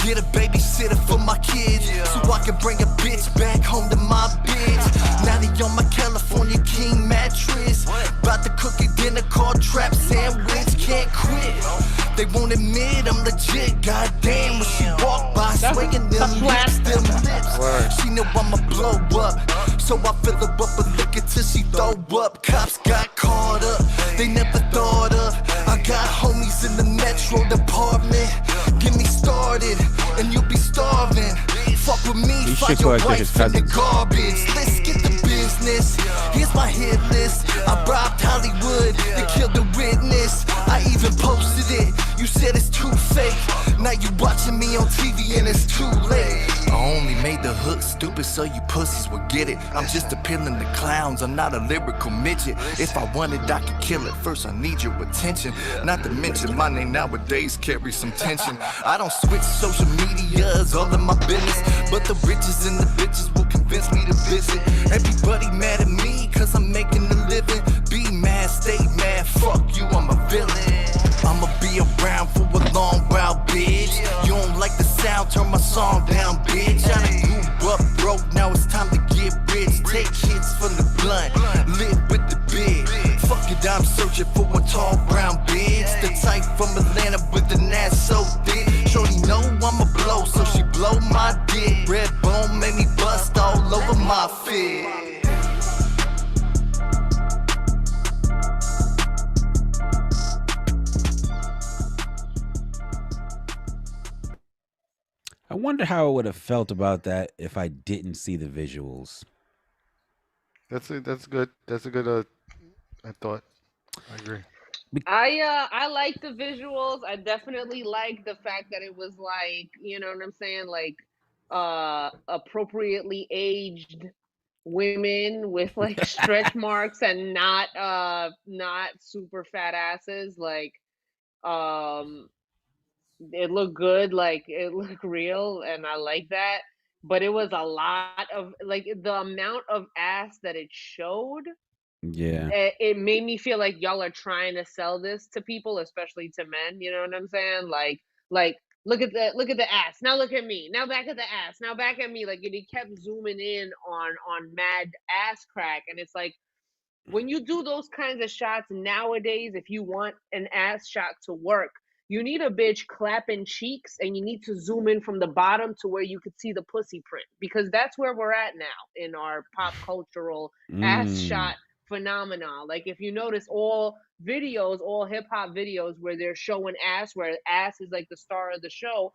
Get a babysitter for my kids, so I can bring a bitch back home to my bitch. Now they on my California King mattress. About to cook a dinner called trap sandwich. Can't quit. They won't admit I'm legit. Goddamn, when she walk by, swinging them lips. She know I'ma blow up, so I fill her up with liquor till she throw up. Cops got caught up, they never thought of. I got homies in the Metro Department. Get me started, and you'll be starving. Fuck with me, find your wife in the garbage. Let's get the business. Here's my hit list. I robbed Hollywood, they killed the witness. I even posted it. You said it's too fake. Now you watching me on TV and it's too late. I only made the hook stupid so you pussies would get it. I'm just appealing to clowns, I'm not a lyrical midget. If I wanted, I could kill it. First, I need your attention. Not to mention my name nowadays carries some tension. I don't switch social medias, all in my business. But the riches and the bitches will convince me to visit. Everybody mad at me cause I'm making a living. Be mad, stay mad, fuck you, I'm a villain. I'ma be around for a long while, bitch. You don't like the sound, turn my song down, bitch. I done grew up broke, now it's time to get rich. Take hits from the blunt, lit with the big. Fuck it, I'm searching for a tall brown bitch. The type from Atlanta with an ass so thick. Shorty know I'ma blow, so she blow my dick. Red bone made me bust all over my fit. I wonder how I would have felt about that if I didn't see the visuals. That's good. That's a good I thought. I agree. I like the visuals. I definitely like the fact that it was like, you know what I'm saying, like appropriately aged women with like stretch marks and not super fat asses. Like it looked good, like it looked real, and I like that. But it was a lot of like the amount of ass that it showed. Yeah. It made me feel like y'all are trying to sell this to people, especially to men. You know what I'm saying? Like look at the ass. Now look at me. Now back at the ass. Now back at me. Like it kept zooming in on mad ass crack, and it's like when you do those kinds of shots nowadays, if you want an ass shot to work, you need a bitch clapping cheeks, and you need to zoom in from the bottom to where you could see the pussy print, because that's where we're at now in our pop cultural ass shot phenomenon. Like if you notice all videos, all hip hop videos where they're showing ass, where ass is like the star of the show,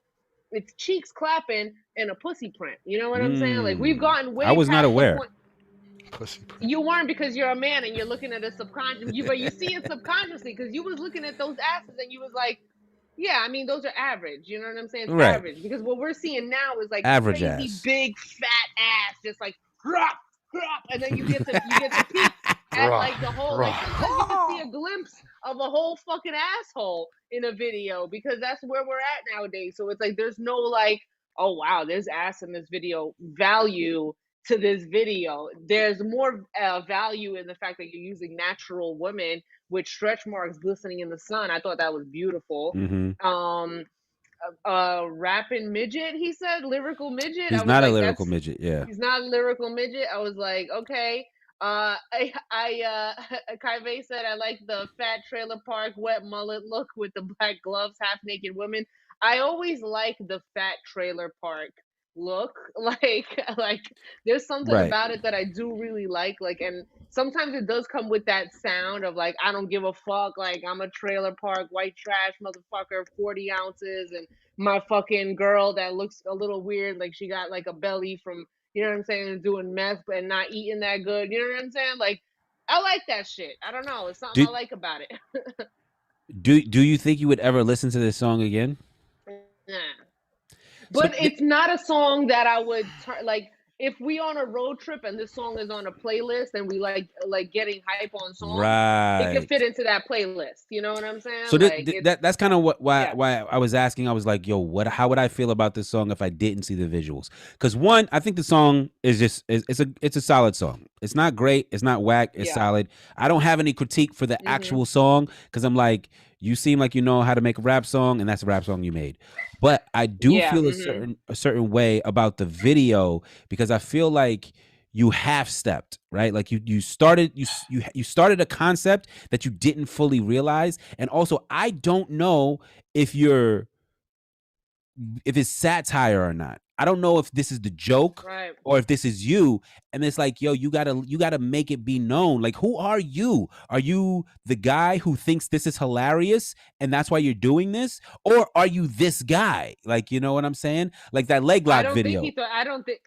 it's cheeks clapping and a pussy print. You know what I'm saying? Like we've gotten way I was past not the aware. point. You weren't, because you're a man and you're looking at a subconscious, but you see it subconsciously, because you was looking at those asses and you was like, yeah, I mean, those are average. You know what I'm saying? It's right. Average. Because what we're seeing now is like average crazy ass. big fat ass, just like crop, and then you get the peaks at like the whole, like sometimes you can see a glimpse of a whole fucking asshole in a video, because that's where we're at nowadays. So it's like there's no like, oh wow, there's ass in this video value to this video. There's more value in the fact that you're using natural women with stretch marks glistening in the sun. I thought that was beautiful. Rapping midget, he said, lyrical midget. He's not a lyrical midget. Yeah, he's not a lyrical midget. I was like, okay. Kaive said, I like the fat trailer park wet mullet look with the black gloves, half naked women. I always like the fat trailer park look. Like there's something about it that I do really like, and sometimes it does come with that sound of like, I don't give a fuck, like I'm a trailer park white trash motherfucker, 40 ounces, and my fucking girl that looks a little weird, like she got like a belly from, you know what I'm saying, doing meth but not eating that good, you know what I'm saying? Like I like that shit. I don't know, it's something I like about it. do you think you would ever listen to this song again? Nah. But it's not a song that I would like if we on a road trip and this song is on a playlist and we like getting hype on songs, it can fit into that playlist. You know what I'm saying? So that's kind of why I was asking. I was like, yo, how would I feel about this song if I didn't see the visuals? Because one, I think the song is just it's a solid song. It's not great. It's not whack. It's solid. I don't have any critique for the actual song, because I'm like, you seem like you know how to make a rap song, and that's a rap song you made. But I do feel a certain way about the video, because I feel like you half stepped, right? Like you started a concept that you didn't fully realize, and also I don't know if it's satire or not. I don't know if this is the joke or if this is you. And it's like, yo, you gotta make it be known. Like, who are you? Are you the guy who thinks this is hilarious and that's why you're doing this? Or are you this guy? Like, you know what I'm saying? Like that leg lock video. I don't think,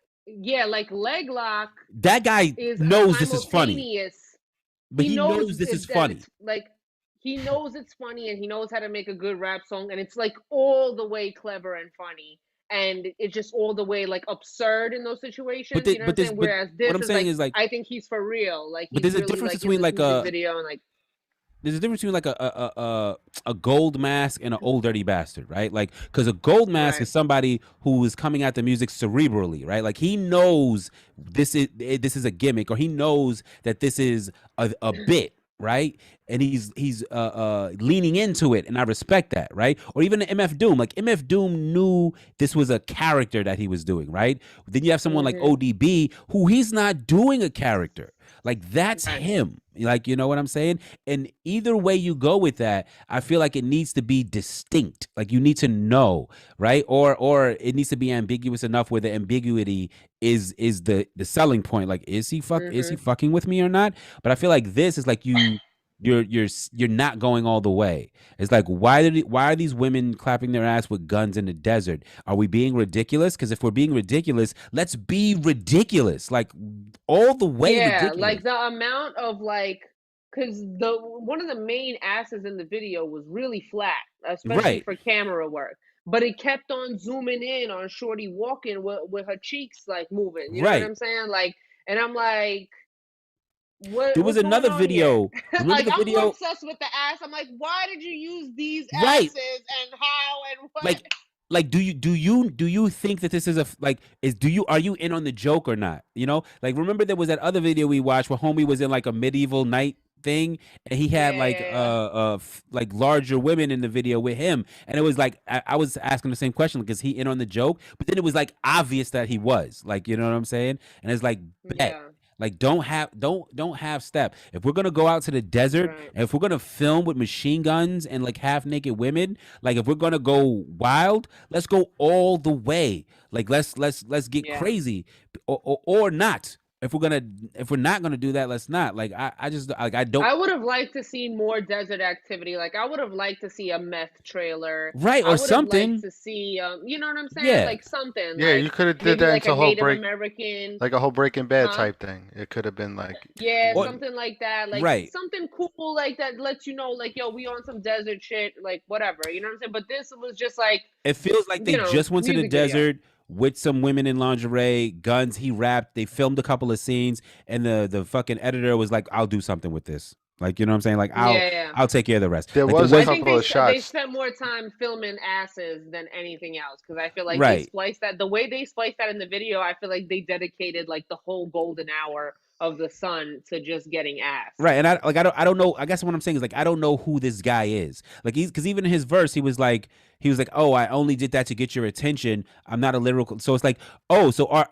like leg lock. That guy knows this is funny. But he knows this is funny. Like, he knows it's funny and he knows how to make a good rap song. And it's like all the way clever and funny. And it's just all the way like absurd in those situations. You know what I'm saying? Whereas this what I'm saying is like, I think he's for real. Like, but there's a difference between like a video and like. There's a difference between like a gold mask and an old dirty bastard, right? Like, because a gold mask is somebody who is coming at the music cerebrally, right? Like he knows this is a gimmick, or he knows that this is a bit. right? And he's leaning into it, and I respect that, right? Or even MF Doom, like MF Doom knew this was a character that he was doing, right? Then you have someone like ODB, who he's not doing a character. Like that's him. Like, you know what I'm saying? And either way you go with that, I feel like it needs to be distinct. Like you need to know, right? Or it needs to be ambiguous enough where the ambiguity is the selling point. Like, is he fucking with me or not? But I feel like this is like you're not going all the way. It's like, why are these women clapping their ass with guns in the desert? Are we being ridiculous? Because if we're being ridiculous, let's be ridiculous, like all the way. Yeah, ridiculous. like the amount of because one of the main asses in the video was really flat, especially for camera work. But it kept on zooming in on Shorty walking with her cheeks like moving. You know what I'm saying? Like, and I'm like, what? There was another video. Like, I'm more obsessed with the ass. I'm like, why did you use these asses and how and what? Like, do you think that this is are you in on the joke or not? You know, like, remember there was that other video we watched where homie was in like a medieval knight thing, and he had like larger women in the video with him, and it was like I was asking the same question, like, is he in on the joke? But then it was like obvious that he was, like, you know what I'm saying? And it's like, bet. Like, don't have step. If we're gonna go out to the desert, and if we're gonna film with machine guns and like half naked women, like if we're gonna go wild, let's go all the way. Like let's get crazy, or not. If we're not gonna do that, let's not. Like I just like I don't. I would have liked to see more desert activity. Like I would have liked to see a meth trailer, right, or something. To see, you know what I'm saying? Like something. Yeah, like, you could have did that like into a whole American, like a whole Breaking Bad type thing. It could have been like something like that. Like something cool like that lets you know, like, yo, we on some desert shit, like whatever. You know what I'm saying? But this was just like, it feels like they just went to the desert. With some women in lingerie, guns. He rapped. They filmed a couple of scenes, and the fucking editor was like, "I'll do something with this." Like, you know what I'm saying? Like, I'll take care of the rest. There like, was a couple of shots. They spent more time filming asses than anything else, because I feel like they spliced that. The way they spliced that in the video, I feel like they dedicated like the whole golden hour of the sun to just getting ass. Right. And I don't know. I guess what I'm saying is, like, I don't know who this guy is. Like, because even in his verse, he was like, oh, I only did that to get your attention. I'm not a lyrical. So it's like, oh, so are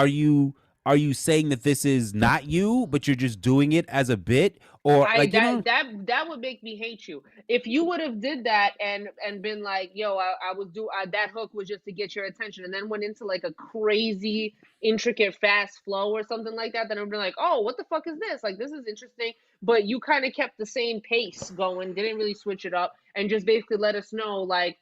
you saying that this is not you, but you're just doing it as a bit? Or that would make me hate you. If you would have did that and been like, yo, I would do that hook was just to get your attention, and then went into like a crazy intricate fast flow or something like that, then I'd be like, oh, what the fuck is this? Like, this is interesting. But you kind of kept the same pace going, didn't really switch it up, and just basically let us know, like,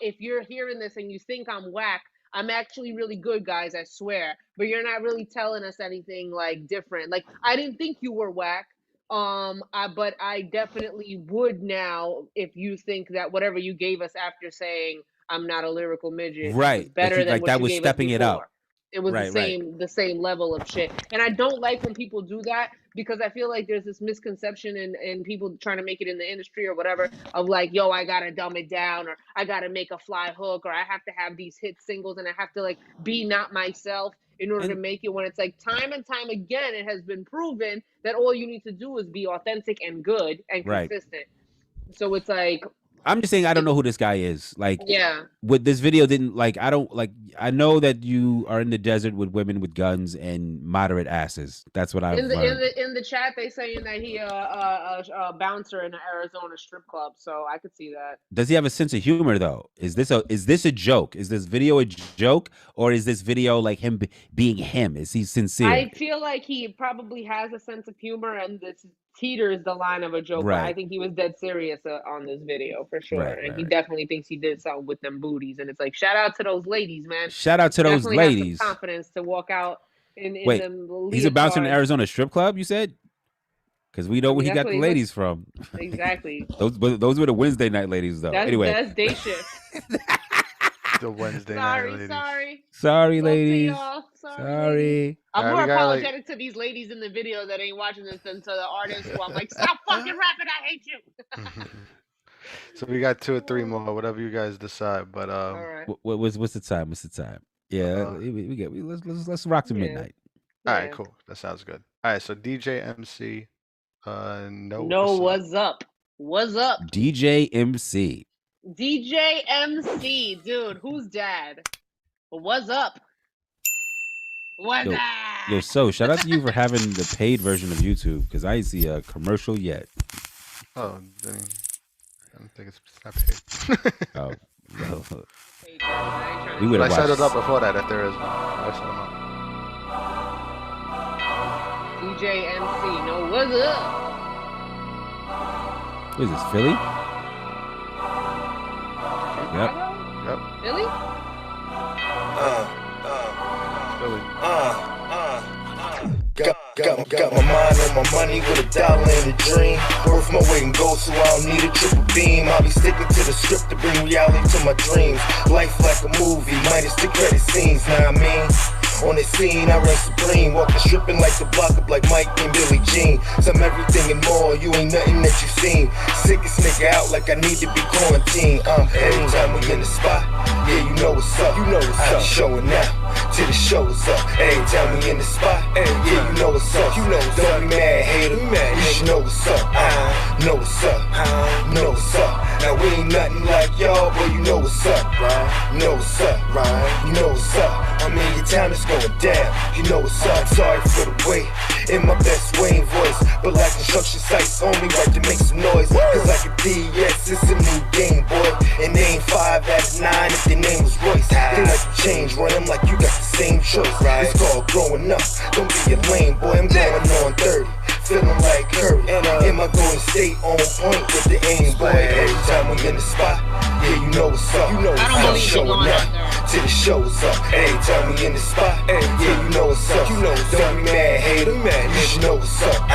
if you're hearing this and you think I'm whack, I'm actually really good, guys, I swear. But you're not really telling us anything like different. Like, I didn't think you were whack. But I definitely would now if you think that whatever you gave us after saying I'm not a lyrical midget is better than like what that you was gave stepping us it up. It was the same level of shit. And I don't like when people do that, because I feel like there's this misconception and people trying to make it in the industry or whatever of like, yo, I gotta dumb it down, or I gotta make a fly hook, or I have to have these hit singles and I have to like be not myself in order to make it, when it's like time and time again it has been proven that all you need to do is be authentic and good and consistent. So it's like, I'm just saying, I don't know who this guy is. Like, with this video didn't like, I know that you are in the desert with women with guns and moderate asses. That's what I've learned. In the chat, they saying that he a bouncer in an Arizona strip club, so I could see that. Does he have a sense of humor though? Is this a joke? Is this video a joke, or is this video like him being him? Is he sincere? I feel like he probably has a sense of humor, and this teeters the line of a joke. But I think he was dead serious on this video for sure, and he definitely thinks he did something with them booties. And it's like, shout out to those ladies, man. Shout out to those ladies. Have some confidence to walk out in Wait, them. He's a bouncer in an Arizona strip club, you said? Because we know where he got the ladies from. Exactly. those were the Wednesday night ladies, though. Anyway, that's day shift. The Wednesday night ladies. Sorry, ladies. Sorry. I'm more apologetic to these ladies in the video that ain't watching this than to the artists who I'm like, stop fucking rapping, I hate you. So we got 2 or 3 more, whatever you guys decide. But all right. What's the time? What's the time? Yeah, let's rock to midnight. All right, cool. That sounds good. All right, so DJ MC No. No, what's up? What's up? DJ MC. DJ MC, dude. Who's dad? What's up? What's up? Yo, so shout out to you for having the paid version of YouTube because I didn't see a commercial yet. Oh, I don't think it's not paid. Oh, well, we would have. I set it up before that. If there is, I set them up. DJ MC, no, what's up? What is this, Philly? Yep. Philly? Got my mind on my money with $1 and a dream. Worth my weight in gold, so I don't need a triple beam. I'll be sticking to the script to bring reality to my dreams. Life like a movie, minus the credit scenes, know what I mean? On the scene, I reign supreme. Walking stripping like the block up like Mike and Billie Jean. Some everything and more, you ain't nothing that you seen. Sickest nigga out like I need to be quarantined. Every time we in the spot, yeah, you know what's up. I be showing out till the show is up. Every time we in the spot, yeah, you know what's up. Don't be mad, hater. You should know what's up. Know what's up. Know what's up. Now we ain't nothing like y'all, but you know what's up, right? Know what's up, right? You know what's up. I'm in your town, it's going down. You know what's up. Sorry for the wait. In my best Wayne voice, but like construction sites, only right to make some noise. Cause like a DS, it's a new game, boy. And they ain't 5 out of 9 if their name was Royce. They like to change, run them like you got the same choice. It's called growing up. Don't be a lame boy, I'm going on 30. Feeling like Curry. In my Golden State on point with the aim, boy. Every time we in the spot, yeah, you know what's up. I don't believe showing up till the show is up. Every time we in the spot, yeah, you know what's up. Don't be mad, hater. You should know what's up.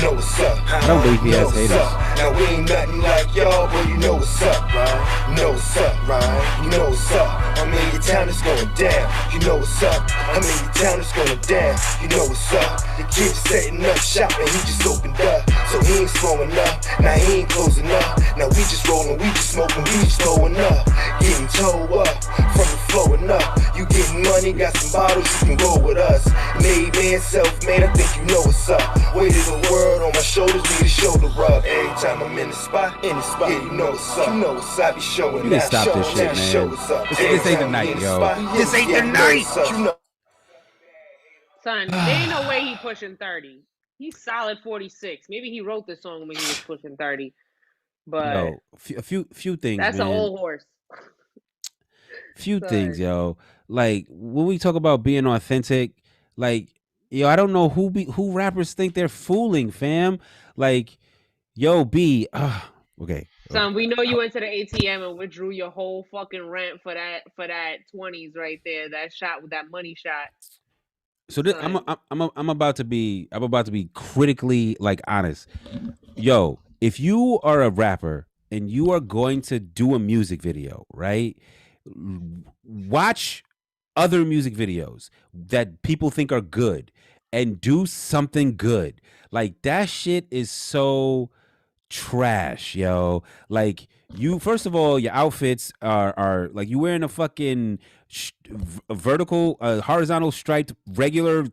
Know what's up. I don't believe he has haters. Now we ain't nothing like y'all, but you know what's up, right? Know what's up, right? You know what's up. I'm in your town, it's going down. You know what's up. I'm in your town, it's going down. You know what's up. The kid's setting up shop and he just opened up. So he ain't slowing up. Now he ain't closing up. Now we just rolling, we just smoking, we just throwing up. Getting toe up from the flowing up. You getting money, got some bottles, you can roll with us. Made man, self-made, I think you know what's up. Weight of the world on my shoulders, need a shoulder rub. Every time I'm in the spot, yeah, you know what's up. You know what's up, I be showing you can stop this shit, man. This ain't the night, yo. This ain't the night. You know. Son, there ain't no way he pushing 30. He's solid 46. Maybe he wrote this song when he was pushing 30. But yo, a few things. That's man. an old horse. Few things, yo. Like when we talk about being authentic, like yo, I don't know who rappers think they're fooling, fam. Like, yo, B, okay. Son, we know you went to the ATM and withdrew your whole fucking rent for that 20s right there. That shot with that money shot. So this, I'm about to be critically like honest. Yo, if you are a rapper and you are going to do a music video, right? Watch other music videos that people think are good and do something good. Like that shit is so trash, yo. Like you, first of all, your outfits are like you wearing a fucking vertical, horizontal striped regular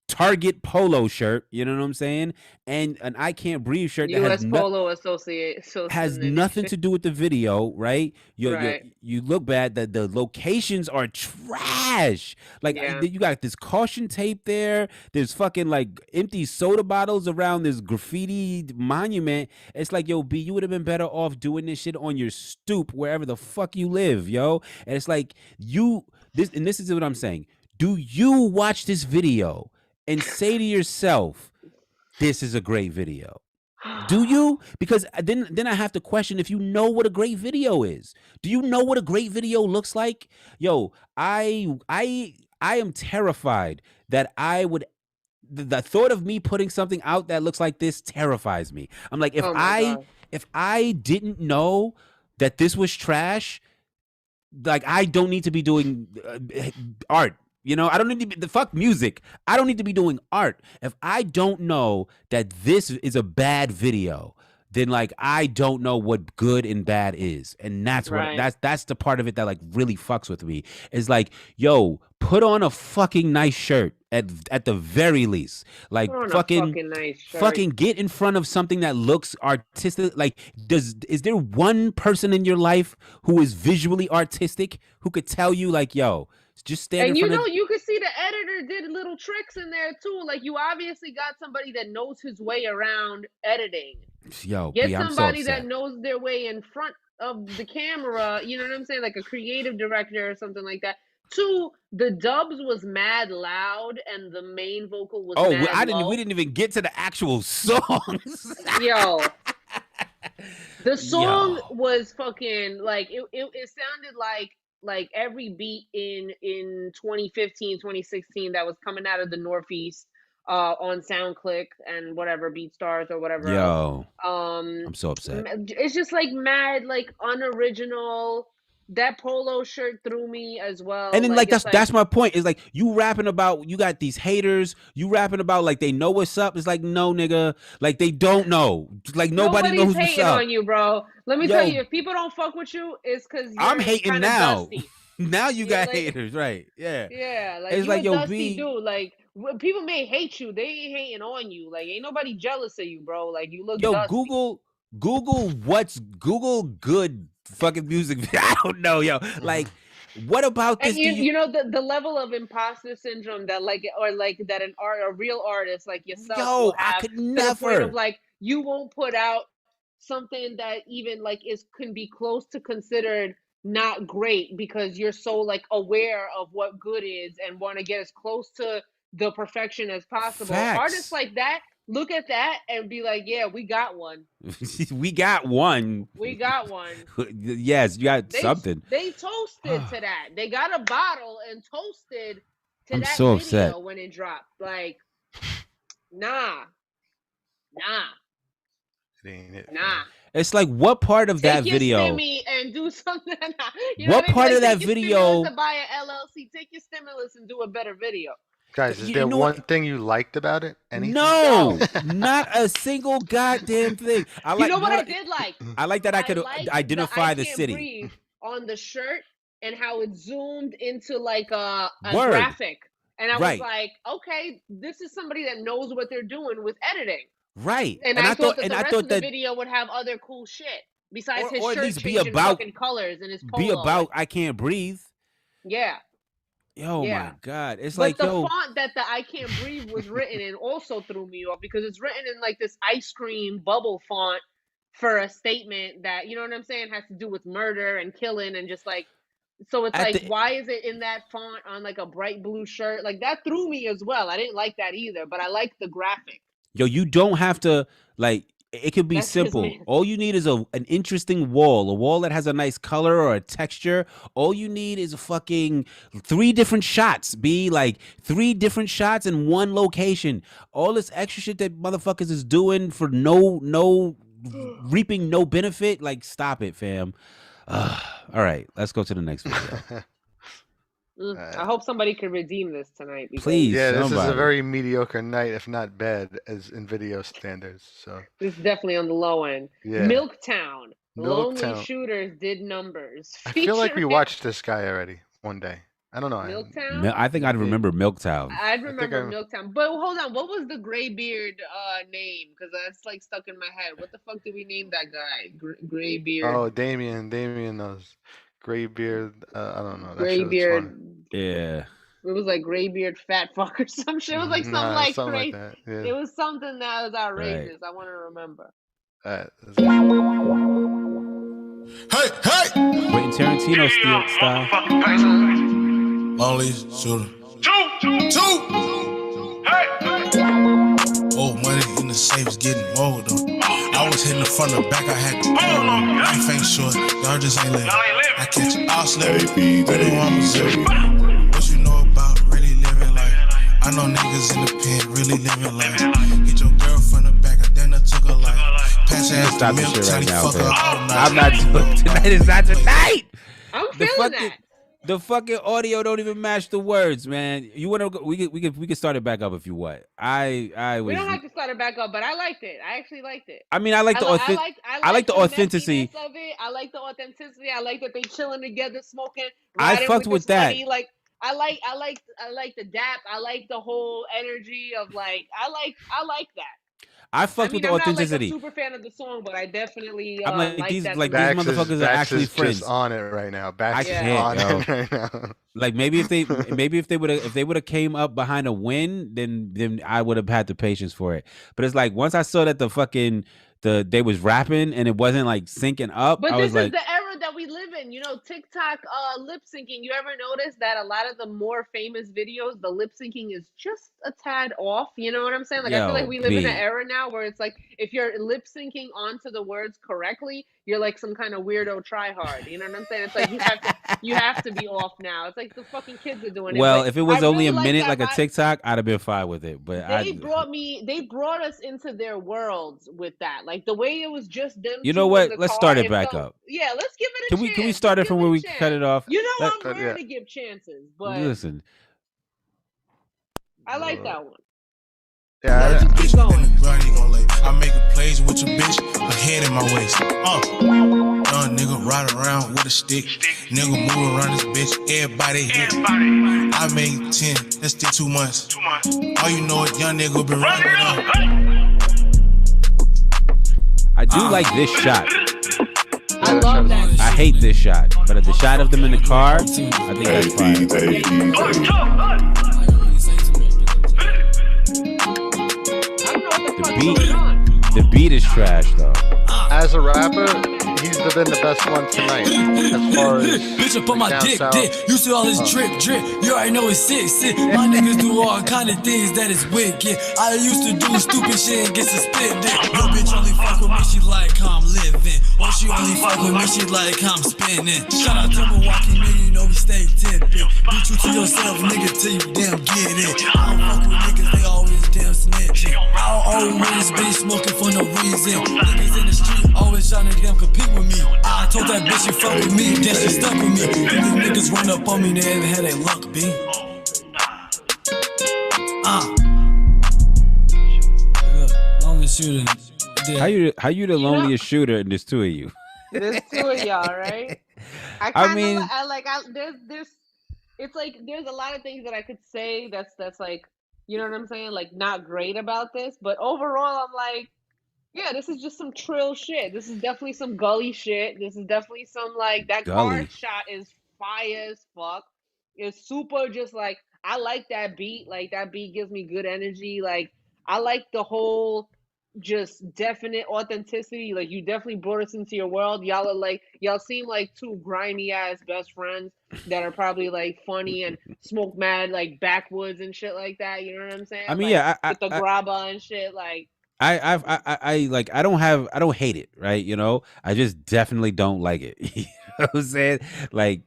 Target polo shirt, you know what I'm saying, and an I Can't Breathe shirt that US Polo Associate has nothing to do with the video, right? You look bad. The locations are trash. Like you got this caution tape there. There's fucking like empty soda bottles around this graffiti monument. It's like, yo, B, you would have been better off doing this shit on your stoop wherever the fuck you live, yo. And it's like this is what I'm saying. Do you watch this video and say to yourself, this is a great video? Do you? Because then I have to question if you know what a great video is. Do you know what a great video looks like? Yo, I am terrified that I would the thought of me putting something out that looks like this terrifies me. I'm like, if I didn't know that this was trash, like I don't need to be doing art. You know, I don't need to be the fuck music. I don't need to be doing art. If I don't know that this is a bad video, then like I don't know what good and bad is. And that's what that's the part of it that like really fucks with me. Is like, yo, put on a fucking nice shirt at the very least. Like fucking nice shirt. Fucking get in front of something that looks artistic. Like, is there one person in your life who is visually artistic who could tell you like, yo, just stand and in front you could see the editor did little tricks in there too. Like, you obviously got somebody that knows his way around editing. Yo, get B, somebody I'm so that knows their way in front of the camera. You know what I'm saying? Like a creative director or something like that. 2, the dubs was mad loud and the main vocal was mad low. We didn't even get to the actual songs. Yo. The song was fucking like it sounded like every beat in 2015, 2016 that was coming out of the Northeast on SoundClick and whatever BeatStars or whatever else. I'm so upset. It's just like mad, like unoriginal. That polo shirt threw me as well. And then that's my point. Is like you rapping about, you got these haters, you rapping about like they know what's up. It's like, no, nigga, like they don't know. Like nobody knows what's up. On you, bro. Let me tell you, if people don't fuck with you, it's because I'm hating now. Dusty. Now you got haters, right? Yeah. Yeah, like it's you're like, a dusty dude. Like people may hate you, they ain't hating on you. Like ain't nobody jealous of you, bro. Like you look dusty. Google good fucking music. I don't know, yo. Like, what about this? And you know the level of imposter syndrome that a real artist like yourself will have. I could never. To the point of like you won't put out something that even like can be close to considered not great because you're so like aware of what good is and want to get as close to the perfection as possible. Facts. Artists like that look at that and be like, yeah, we got one. We got one. We got one. Yes, you got something. They toasted to that. They got a bottle and toasted to that so video upset. when it dropped. Like, nah. It ain't it. Nah. It's like, what part of that video? Take your stimmy and do something. What part of that video? To buy an LLC, take your stimulus and do a better video. Guys, is there one thing you liked about it? Anything? No, not a single goddamn thing. You know what I did like? I like that I could identify the city. Breathe on the shirt and how it zoomed into like a graphic. And I was like, okay, this is somebody that knows what they're doing with editing. Right. And I thought that the rest of the video would have other cool shit besides his shirt changing fucking colors and his polo. Be about I Can't Breathe. Yeah. Yo, my God. It's but like, the font that the I Can't Breathe was written in also threw me off because it's written in like this ice cream bubble font for a statement that, you know what I'm saying, has to do with murder and killing and just like, so it's like, why is it in that font on like a bright blue shirt? Like that threw me as well. I didn't like that either, but I like the graphic. Yo, you don't have to like. It could be simple. All you need is an interesting wall, a wall that has a nice color or a texture. All you need is a fucking 3 different shots. Be like 3 different shots in one location. All this extra shit that motherfuckers is doing for no reaping no benefit. Like, stop it, fam. All right, let's go to the next video. I hope somebody can redeem this tonight. Please, yeah, this is a very mediocre night, if not bad, as in video standards. So this is definitely on the low end. Yeah. Milktown. Lonely Shooters did numbers. I feel like we watched this guy already one day. I don't know. Milktown? I think I'd remember Milktown. I'd remember Milktown. But hold on, what was the Graybeard name? Because that's like stuck in my head. What the fuck did we name that guy? Graybeard. Oh, Damien knows. Graybeard, I don't know. Graybeard. Yeah. It was like Graybeard fat fuck or some shit. It was like something crazy. Like that. Yeah. It was something that was outrageous. Right. I want to remember. Hey! Quentin Tarantino style. Lonely shooter. Two! Hey! Old money in the safe is getting old though. I was hitting the front or back, I had to pull. Life ain't short, y'all just ain't living. I catch it, I'll slip. What you know about really living life? I know niggas in the pen really living life. Get your girl from the back, I then took her life. Pass her ass the milk, tiny fuck her all night. I'm not doing tonight. Is not tonight. I'm feeling that. The fucking audio don't even match the words, man. You want to go? We could start it back up if you want. We don't have to start it back up, but I liked it. I actually liked it. I mean, I like the authenticity. I like the authenticity of it. I like the authenticity. I like that they chilling together, smoking. I fucked with that. Money. Like I like the dap. I like the whole energy of like I like that. I fucked with the authenticity. I'm not like a super fan of the song, but I definitely I'm like these that. These motherfuckers are actually friends. Just on it right now. Bax I can't, on it right now. Like maybe if they would have came up behind a win, then I would have had the patience for it. But it's like once I saw that they was rapping and it wasn't like syncing up. But I this was like, is the era that we live in. You know, TikTok lip syncing. You ever notice that a lot of the more famous videos, the lip syncing is just a tad off? You know what I'm saying? Like I feel like we live in an era now where it's like if you're lip syncing onto the words correctly, you're like some kind of weirdo tryhard. You know what I'm saying? It's like you have to be off now. It's like the fucking kids are doing it. Well, if it was only a minute like a TikTok, I'd have been fine with it. But they brought us into their worlds with that. Like the way it was just them. You know what? Let's start it back up. Yeah, let's give it a chance. Can we start it from where we cut it off? You know, I'm rare to give chances, but listen, I like that one. Yeah, keep going. I make a plays with your bitch, a head in my waist. Young nigga ride around with a stick. Nigga move around this bitch, everybody hit. I made 10, that's still 2 months. All you know is young nigga been running it up. I do like this shot. I love that. I hate this shot, but at the shot of them in the car, I think that's fire. The beat is trash though. As a rapper, he's been the best one tonight. As far as bitch up on my dick. You see all this drip. You already know it's sick. My niggas do all kind of things that is wicked. I used to do stupid shit and get suspended. Your bitch only fuck with me, she like how I'm living. Or she only fuck with me, she like how I'm spinning. Shout out to Milwaukee, nigga, you know we stay tipping. Be true to yourself, nigga, till you damn get it. I don't fuck with niggas, they always damn snitching. I don't always be smoking for no reason. Niggas in the street always trying to damn compete with me. I told that bitch she fuck with me, then she stuck with me. If these niggas run up on me, they ain't had their luck, B. Longest shooter. How you the loneliest shooter and there's two of you? There's two of y'all, right? There's it's like there's a lot of things that I could say that's like, you know what I'm saying, like not great about this, but overall I'm like, yeah, this is just some trill shit. This is definitely some gully shit. This is definitely some like that car shot is fire as fuck. It's super just like I like that beat. Like that beat gives me good energy. Like I like the whole just definite authenticity. Like you definitely brought us into your world. Y'all seem like two grimy ass best friends that are probably like funny and smoke mad like backwoods and shit like that. You know what I'm saying? I mean, like, with the grabba and shit. Like I don't hate it, right? You know, I just definitely don't like it. You know what I'm saying? Like,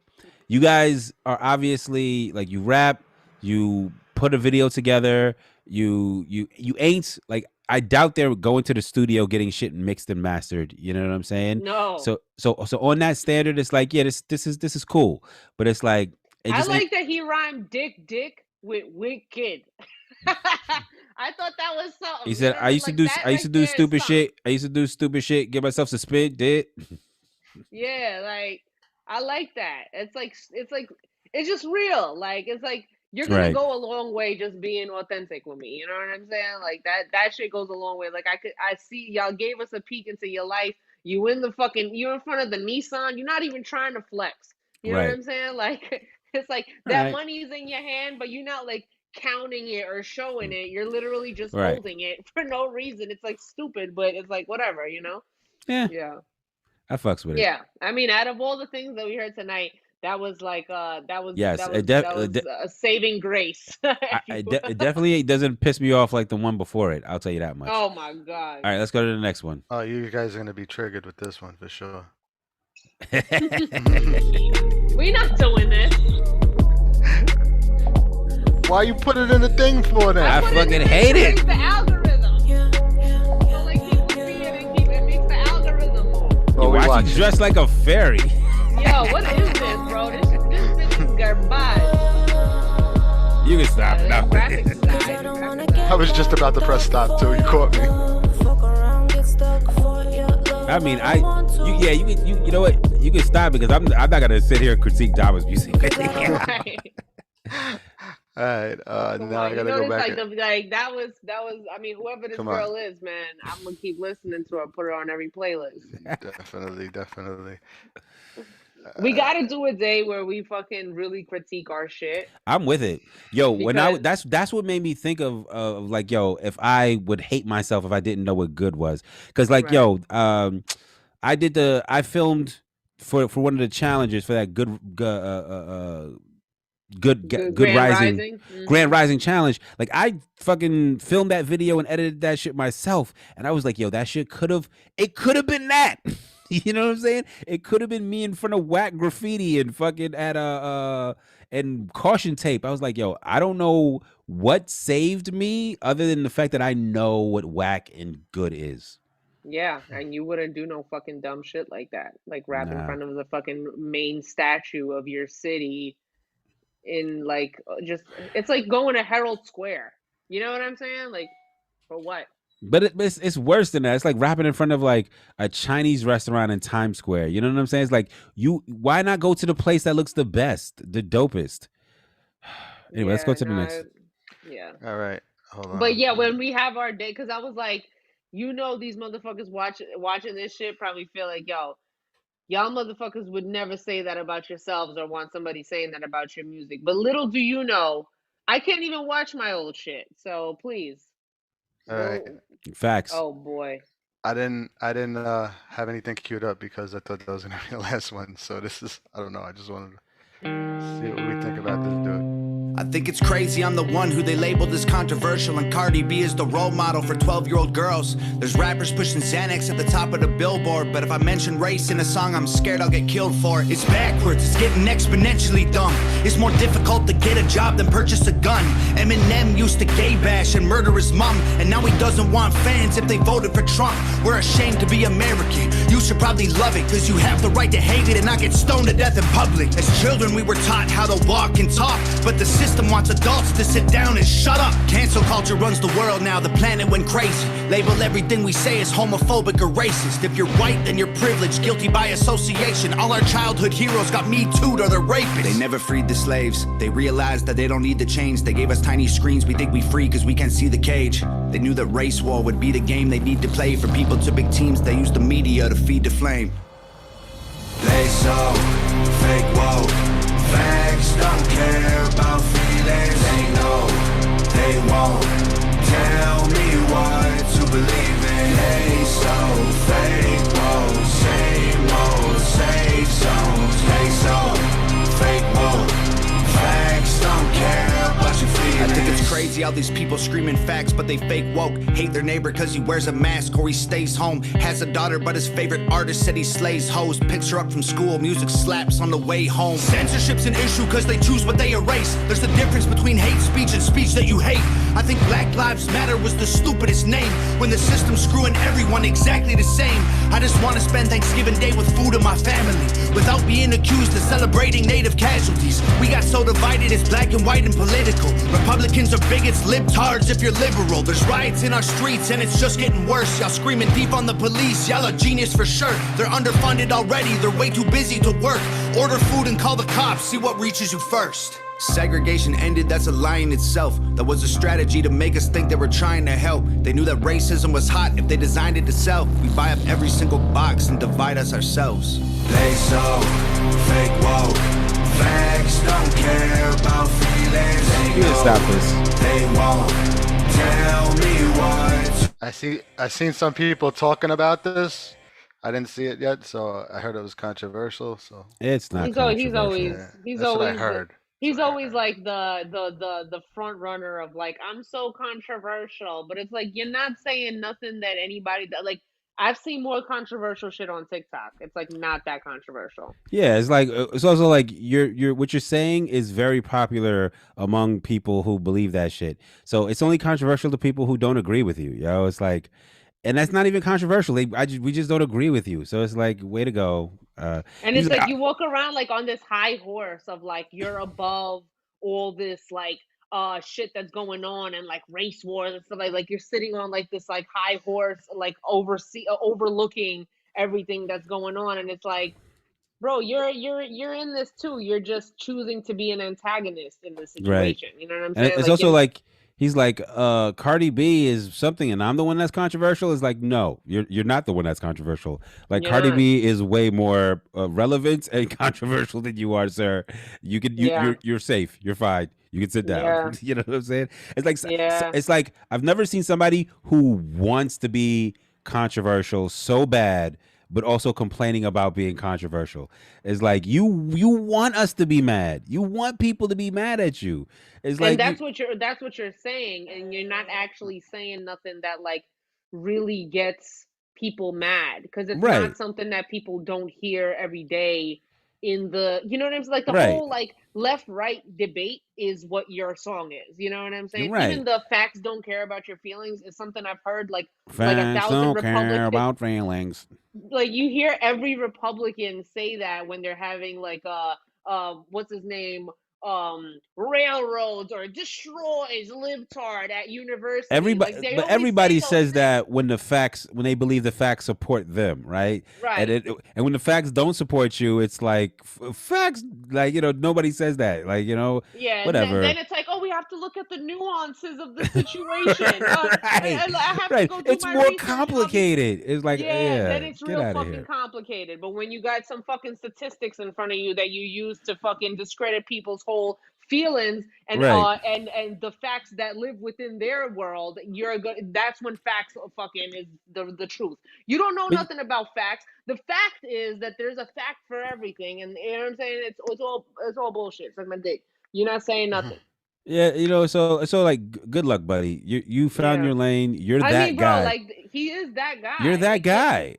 you guys are obviously like you rap, you put a video together, you ain't like. I doubt they're going to the studio getting shit mixed and mastered. You know what I'm saying? No. So on that standard, it's like, yeah, this is cool. But it's like I like that he rhymed dick with wicked. I thought that was something. He said, I used to do stupid shit. I used to do stupid shit. Give myself suspended. Yeah, like I like that. It's like it's just real. Like it's like you're gonna go a long way just being authentic with me. You know what I'm saying? Like that shit goes a long way. Like I see y'all gave us a peek into your life. You're in front of the Nissan. You're not even trying to flex. You know what I'm saying? Like it's like that money's in your hand, but you're not like counting it or showing it. You're literally just holding it for no reason. It's like stupid, but it's like whatever, you know? Yeah. I fucks with it. Yeah. I mean, out of all the things that we heard tonight, that was like that was a saving grace. It definitely doesn't piss me off like the one before it. I'll tell you that much. Oh my god! All right, let's go to the next one. Oh, you guys are gonna be triggered with this one for sure. We're not doing this. Why you put it in the thing for then? I fucking hate it. The algorithm. Like people see it and it makes the algorithm move. Yo, why you dressed like a fairy? Yo, what is this, bro? This bitch is garbage. You can stop now. I was just about to press stop too. You caught me. I mean, you know what? You can stop because I'm not gonna sit here and critique Dama's music. All right. Now I gotta go back. That was. I mean, whoever this girl is, man, I'm gonna keep listening to her. Put her on every playlist. Definitely. We gotta do a day where we fucking really critique our shit. I'm with it, yo. That's what made me think of like, yo, if I would hate myself if I didn't know what good was, because like, yo, I filmed for one of the challenges for that good Rising Grand Rising challenge. Like, I fucking filmed that video and edited that shit myself, and I was like, yo, that shit could have been that. You know what I'm saying? It could have been me in front of whack graffiti and fucking at and caution tape. I was like, yo, I don't know what saved me other than the fact that I know what whack and good is. Yeah, and you wouldn't do no fucking dumb shit like that. Like rap in front of the fucking main statue of your city in like it's like going to Herald Square. You know what I'm saying? Like, for what? But it's worse than that. It's like rapping in front of like a Chinese restaurant in Times Square. You know what I'm saying? It's like, why not go to the place that looks the best, the dopest? Anyway, let's go to the next. Yeah. All right. Hold on. But yeah, when we have our day, because I was like, these motherfuckers watching this shit probably feel like, yo, y'all motherfuckers would never say that about yourselves or want somebody saying that about your music. But little do you know, I can't even watch my old shit. So please. All right. Facts. Oh boy. I didn't have anything queued up because I thought that was gonna be the last one. So this is, I don't know. I just wanted to see what we think about this dude. I think it's crazy I'm the one who they labeled as controversial, and Cardi B is the role model for 12-year-old girls. There's rappers pushing Xanax at the top of the billboard, but if I mention race in a song, I'm scared I'll get killed for it. It's backwards, it's getting exponentially dumb. It's more difficult to get a job than purchase a gun. Eminem used to gay bash and murder his mom, and now he doesn't want fans if they voted for Trump. We're ashamed to be American. You should probably love it, cause you have the right to hate it and not get stoned to death in public. As children we were taught how to walk and talk, but the system wants adults to sit down and shut up. Cancel culture runs the world now, the planet went crazy. Label everything we say as homophobic or racist. If you're white, then you're privileged, guilty by association. All our childhood heroes got Me Too'd or they're rapists. They never freed the slaves. They realized that they don't need the chains. They gave us tiny screens, we think we free cause we can't see the cage. They knew that race war would be the game they need to play. For people to big teams, they use the media to feed the flame. They so fake woke. Facts don't care about feelings. They know they won't tell me what to believe in. They so fake woke. Same old safe zones. They so fake woke. Facts don't care about your feelings. I think it's crazy how these people screaming facts, but they fake woke. Hate their neighbor cause he wears a mask or he stays home. Has a daughter but his favorite artist said he slays hoes. Picks her up from school, music slaps on the way home. Censorship's an issue cause they choose what they erase. There's a difference between hate speech and speech that you hate. I think Black Lives Matter was the stupidest name, when the system's screwing everyone exactly the same. I just want to spend Thanksgiving Day with food and my family, without being accused of celebrating native casualties. We got so divided, it's black and white and political. Republicans are bigots, libtards if you're liberal. There's riots in our streets and it's just getting worse. Y'all screaming deep on the police, y'all are genius for sure. They're underfunded already, they're way too busy to work. Order food and call the cops, see what reaches you first. Segregation ended, that's a lie in itself. That was a strategy to make us think they were trying to help. They knew that racism was hot if they designed it to sell. We buy up every single box and divide us ourselves. They so fake woke. Facts don't care about feelings. They know stop this. They won't tell me what. I seen some people talking about this. I didn't see it yet, so I heard it was controversial. So it's not. He's always what I heard. He's always like the front runner of like, I'm so controversial, but it's like, you're not saying nothing that anybody like. I've seen more controversial shit on TikTok. It's like not that controversial. Yeah, it's like, it's also like you're what you're saying is very popular among people who believe that shit. So it's only controversial to people who don't agree with you. Yo, it's like, and that's not even controversial. We just don't agree with you. So it's like, way to go. And it's like you walk around like on this high horse of like you're above all this like shit that's going on and like race wars and stuff like you're sitting on like this like high horse like overlooking everything that's going on, and it's like bro, you're in this too. You're just choosing to be an antagonist in this Right. situation. You know what I'm And saying? it's Like, also like he's like, Cardi B is something and I'm the one that's controversial. It's like, no, you're not the one that's controversial. Like you're Cardi not. B is way more relevant and controversial than you are, sir. You can Yeah. you're safe. You're fine. You can sit down. Yeah. You know what I'm saying? It's like Yeah. it's like I've never seen somebody who wants to be controversial so bad but also complaining about being controversial. It's like you want us to be mad. You want people to be mad at you. It's And like that's what you're saying, and you're not actually saying nothing that like really gets people mad, because it's not right, something that people don't hear every day in the, you know what I'm saying? Like the right, whole like left right debate is what your song is. You know what I'm saying? right. Even the facts don't care about your feelings is something I've heard like a Facts thousand don't care Republican, about feelings. like you hear every Republican say that when they're having like what's his name, railroads or destroys libtard at universities. Like Everybody, they but always say everybody those says things. that when they believe the facts support them, right? And Right. when the facts don't support you, it's like facts, like nobody says that, like Yeah, and then whatever. it's like, oh, we have to look at the nuances of the situation. Right, I have to right. go do It's my more research. complicated. It's like, Yeah, then yeah, it's get real out of fucking here. complicated. But when you got some fucking statistics in front of you that you use to fucking discredit people's whole feelings Right. and the facts that live within their world, you're good. That's when facts fucking is the truth. You don't know But nothing about facts. The fact is that there's a fact for everything, and you know what I'm saying. It's all bullshit. It's like my dick. You're not saying nothing. yeah, so like, good luck, buddy. You found Yeah. your lane. You're I that mean, bro, guy. like he is that You're guy. that Like he guy.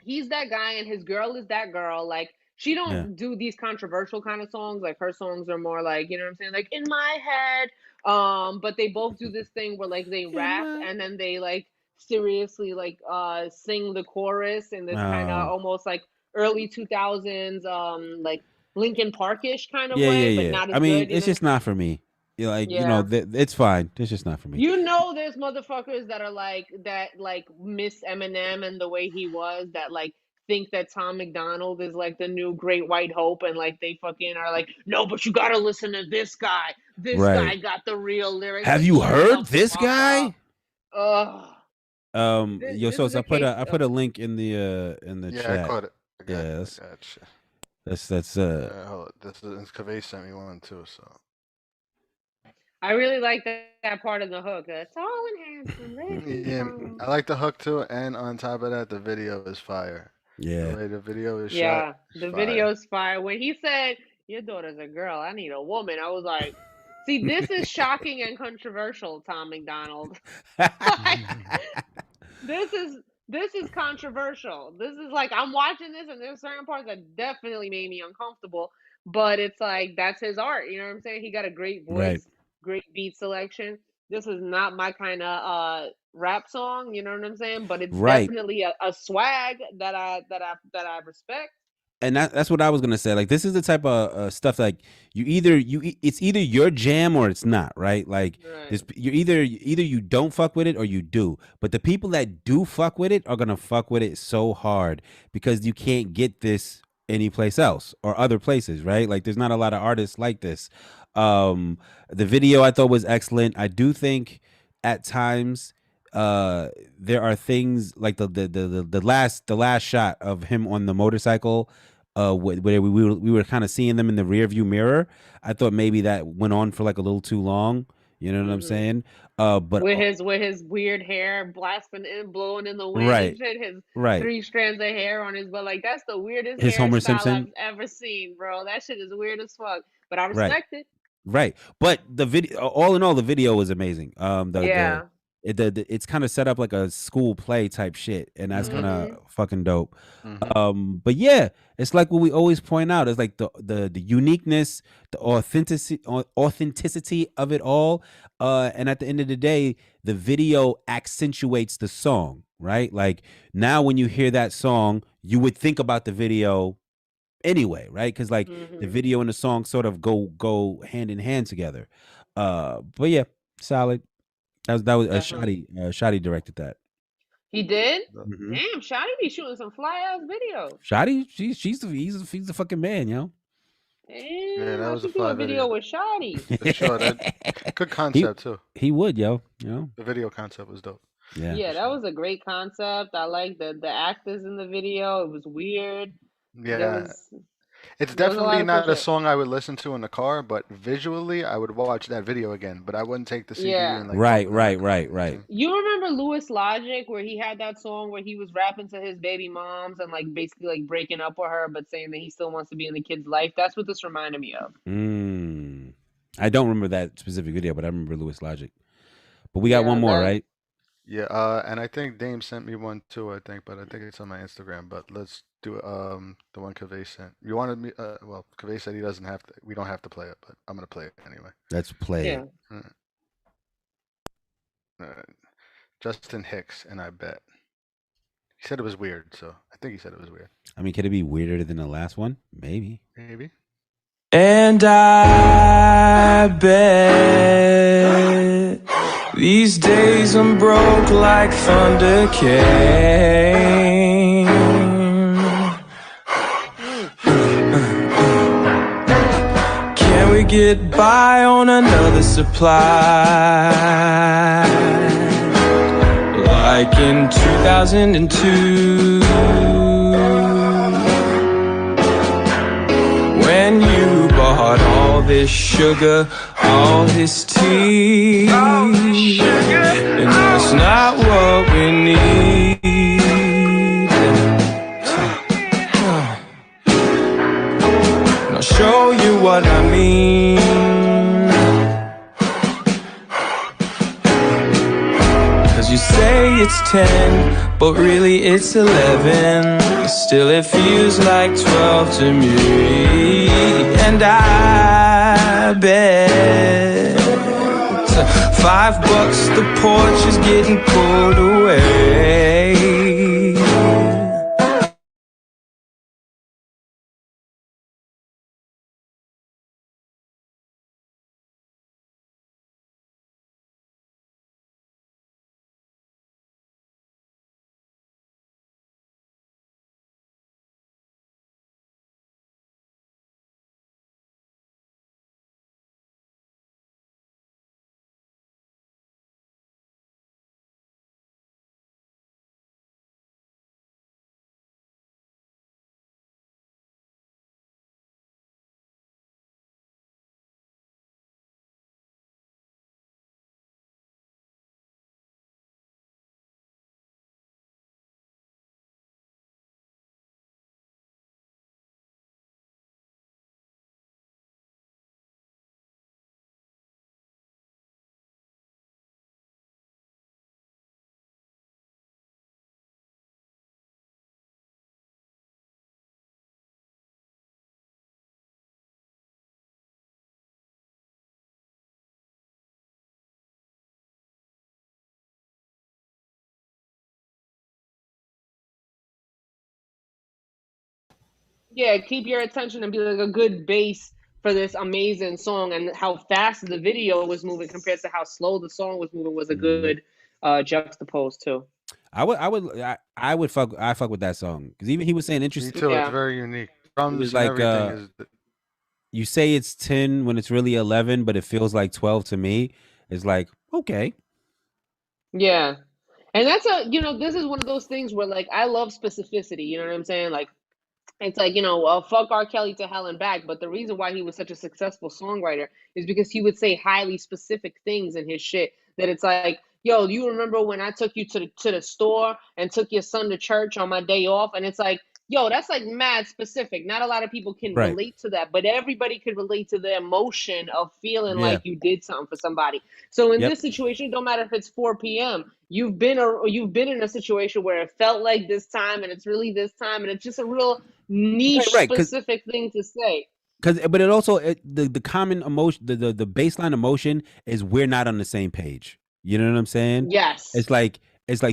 he's that guy, and his girl is that girl. Like she Yeah. don't do these controversial kind of songs. Like her songs are more like, you know what I'm saying, like in my head. But they both do this thing where like they In rap my and then they like seriously like sing the chorus in this kind of Oh. almost like early 2000s like Linkin Parkish kind of Yeah, way, yeah, but yeah. not I as mean, good, you it's know. just not for me. Like, Yeah. it's fine. It's just not for me. You know, there's motherfuckers that are like that, like miss Eminem and the way he was, that like think that Tom McDonald is like the new Great White Hope, and like they fucking are like, no, but you gotta listen to this guy. This guy Right. got the real lyrics. Have Like, you shut the heard this fuck up. guy? Ugh. Yo, This so is a I put case. a I put a link in the Yeah, I chat. caught it. I got Yeah, it. I got you. that's Hold on. This is Kaveh sent me one too. So I really like that part of the hook. That's all enhancement. yeah, I like the hook too, and on top of that, the video is fire. Yeah. The way the video is shot Yeah, is the fire. video's fire. When he said, "Your daughter's a girl, I need a woman," I was like, "See, this is shocking and controversial, Tom McDonald. Like, this is controversial. This is like I'm watching this, and there's certain parts that definitely made me uncomfortable. But it's like that's his art. You know what I'm saying? He got a great Right. voice, great beat selection. This is not my kind of rap song. You know what I'm saying? But it's Right. definitely a swag that I respect. And that's what I was gonna say. Like, this is the type of stuff like it's either your jam or it's not, right? Like, Right. you're either you don't fuck with it or you do. But the people that do fuck with it are gonna fuck with it so hard because you can't get this anyplace else or other places, right? Like, there's not a lot of artists like this. The video I thought was excellent. I do think at times there are things like the last shot of him on the motorcycle where we were kind of seeing them in the rear view mirror. I thought maybe that went on for like a little too long, you know what I'm saying? But With his weird hair blasting and blowing in the wind and right, shit, his right, 3 strands of hair on his butt, like that's the weirdest his Homer hairstyle Simpson, I've ever seen, bro. That shit is weird as fuck, but I right, respect it. right. But the video, all in all, the video was amazing. Yeah. It's kind of set up like a school play type shit, and that's kind Mhm. of fucking dope. But yeah, it's like what we always point out. It's like the uniqueness, the authenticity of it all. And at the end of the day, the video accentuates the song, right? Like, now when you hear that song, you would think about the video anyway, right? Because like the video and the song sort of go hand in hand together. But yeah, solid. That was Definitely. Shotty directed that. He did? Mm-hmm. Damn, Shotty be shooting some fly ass videos. Shotty, he's the fucking man, yo. Damn, I should do a video with Shotty. For sure, that good concept too. He would, yo. You know, the video concept was dope. Yeah, that was a great concept. I like the actors in the video. It was weird. Yeah. It's definitely not a song I would listen to in the car, but visually I would watch that video again. But I wouldn't take the CD and like. Right. You remember Louis Logic, where he had that song where he was rapping to his baby moms and like basically like breaking up with her, but saying that he still wants to be in the kid's life? That's what this reminded me of. I don't remember that specific video, but I remember Louis Logic. But we got one more, right? Yeah, and I think Dame sent me one too. I think, but I think it's on my Instagram. But let's do the one Kaveh sent. You wanted me? Well, Kaveh said he doesn't have to. We don't have to play it, but I'm gonna play it anyway. Let's play it. Justin Hicks, and I bet he said it was weird. So I think he said it was weird. I mean, could it be weirder than the last one? Maybe. And I bet these days I'm broke like thunder came. Can we get by on another supply? Like in 2002, when you bought all this sugar, all this tea, and that's not what we need. I'll show you what I mean. 'Cause you say it's 10, but really it's 11. Still it feels like 12 to me. And I bet $5 the porch is getting pulled away. Yeah, keep your attention and be like a good base for this amazing song, and how fast the video was moving compared to how slow the song was moving was a good juxtapose too. I would fuck with that song, because even he was saying interesting. Me too. It's very unique. Drums was like you say it's 10 when it's really 11, but it feels like 12 to me. It's like, okay. Yeah. And that's this is one of those things where like I love specificity, you know what I'm saying? Like it's like, fuck R. Kelly to hell and back. But the reason why he was such a successful songwriter is because he would say highly specific things in his shit that it's like, yo, you remember when I took you to the store and took your son to church on my day off? And it's like, yo, that's like mad specific. Not a lot of people can relate to that, but everybody could relate to the emotion of feeling like you did something for somebody. So in this situation, it don't matter if it's 4 p.m. You've been in a situation where it felt like this time and it's really this time, and it's just a real niche specific thing to say. But it also the common emotion, the baseline emotion is we're not on the same page. You know what I'm saying? Yes. It's like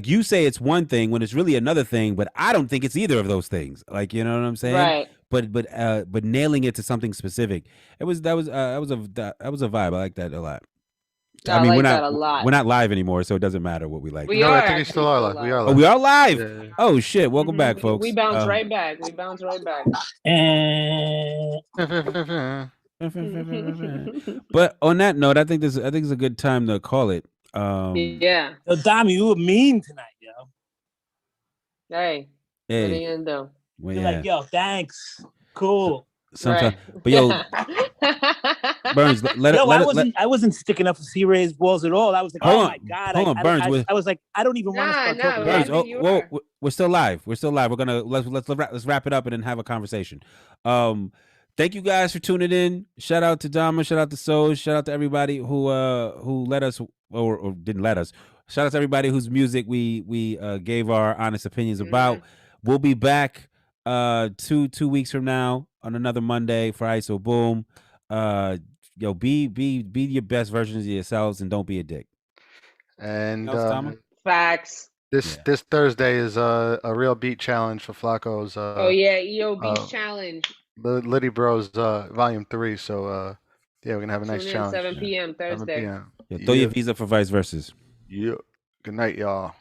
you say it's one thing when it's really another thing, but I don't think it's either of those things. Like, you know what I'm saying? Right. But nailing it to something specific. That was a vibe. I like that a lot. I mean, like that a lot. We're not live anymore, so it doesn't matter what we like. We are. I think we still are live. We are live. Oh, we are live. Yeah. Oh shit! Welcome back, folks. We bounce right back. But on that note, I think it's a good time to call it. Yeah. Yo, Dami, you were mean tonight, yo. Hey. What are you gonna do? Well, You're like, yo, thanks. Cool. Sometimes, but yo, Burns, I wasn't sticking up for C-Ray's balls at all. I was like, oh my god, hold on, Burns. I was like, I don't even want to start talking Burns, about it. well, we're still live. We're gonna let's wrap it up and then have a conversation. Thank you guys for tuning in. Shout out to Dama. Shout out to Soul. Shout out to everybody who let us or didn't let us. Shout out to everybody whose music we gave our honest opinions about. We'll be back 2 weeks from now on another Monday for ISO Boom. Yo, be your best versions of yourselves and don't be a dick. And facts. This Thursday is a real beat challenge for Flacco's. EO Beat challenge. Liddy Bros Volume 3. So we're gonna have a nice challenge. 7 p.m. Thursday. 7 p.m. Throw your visa for vice versa. Yeah. Good night, y'all.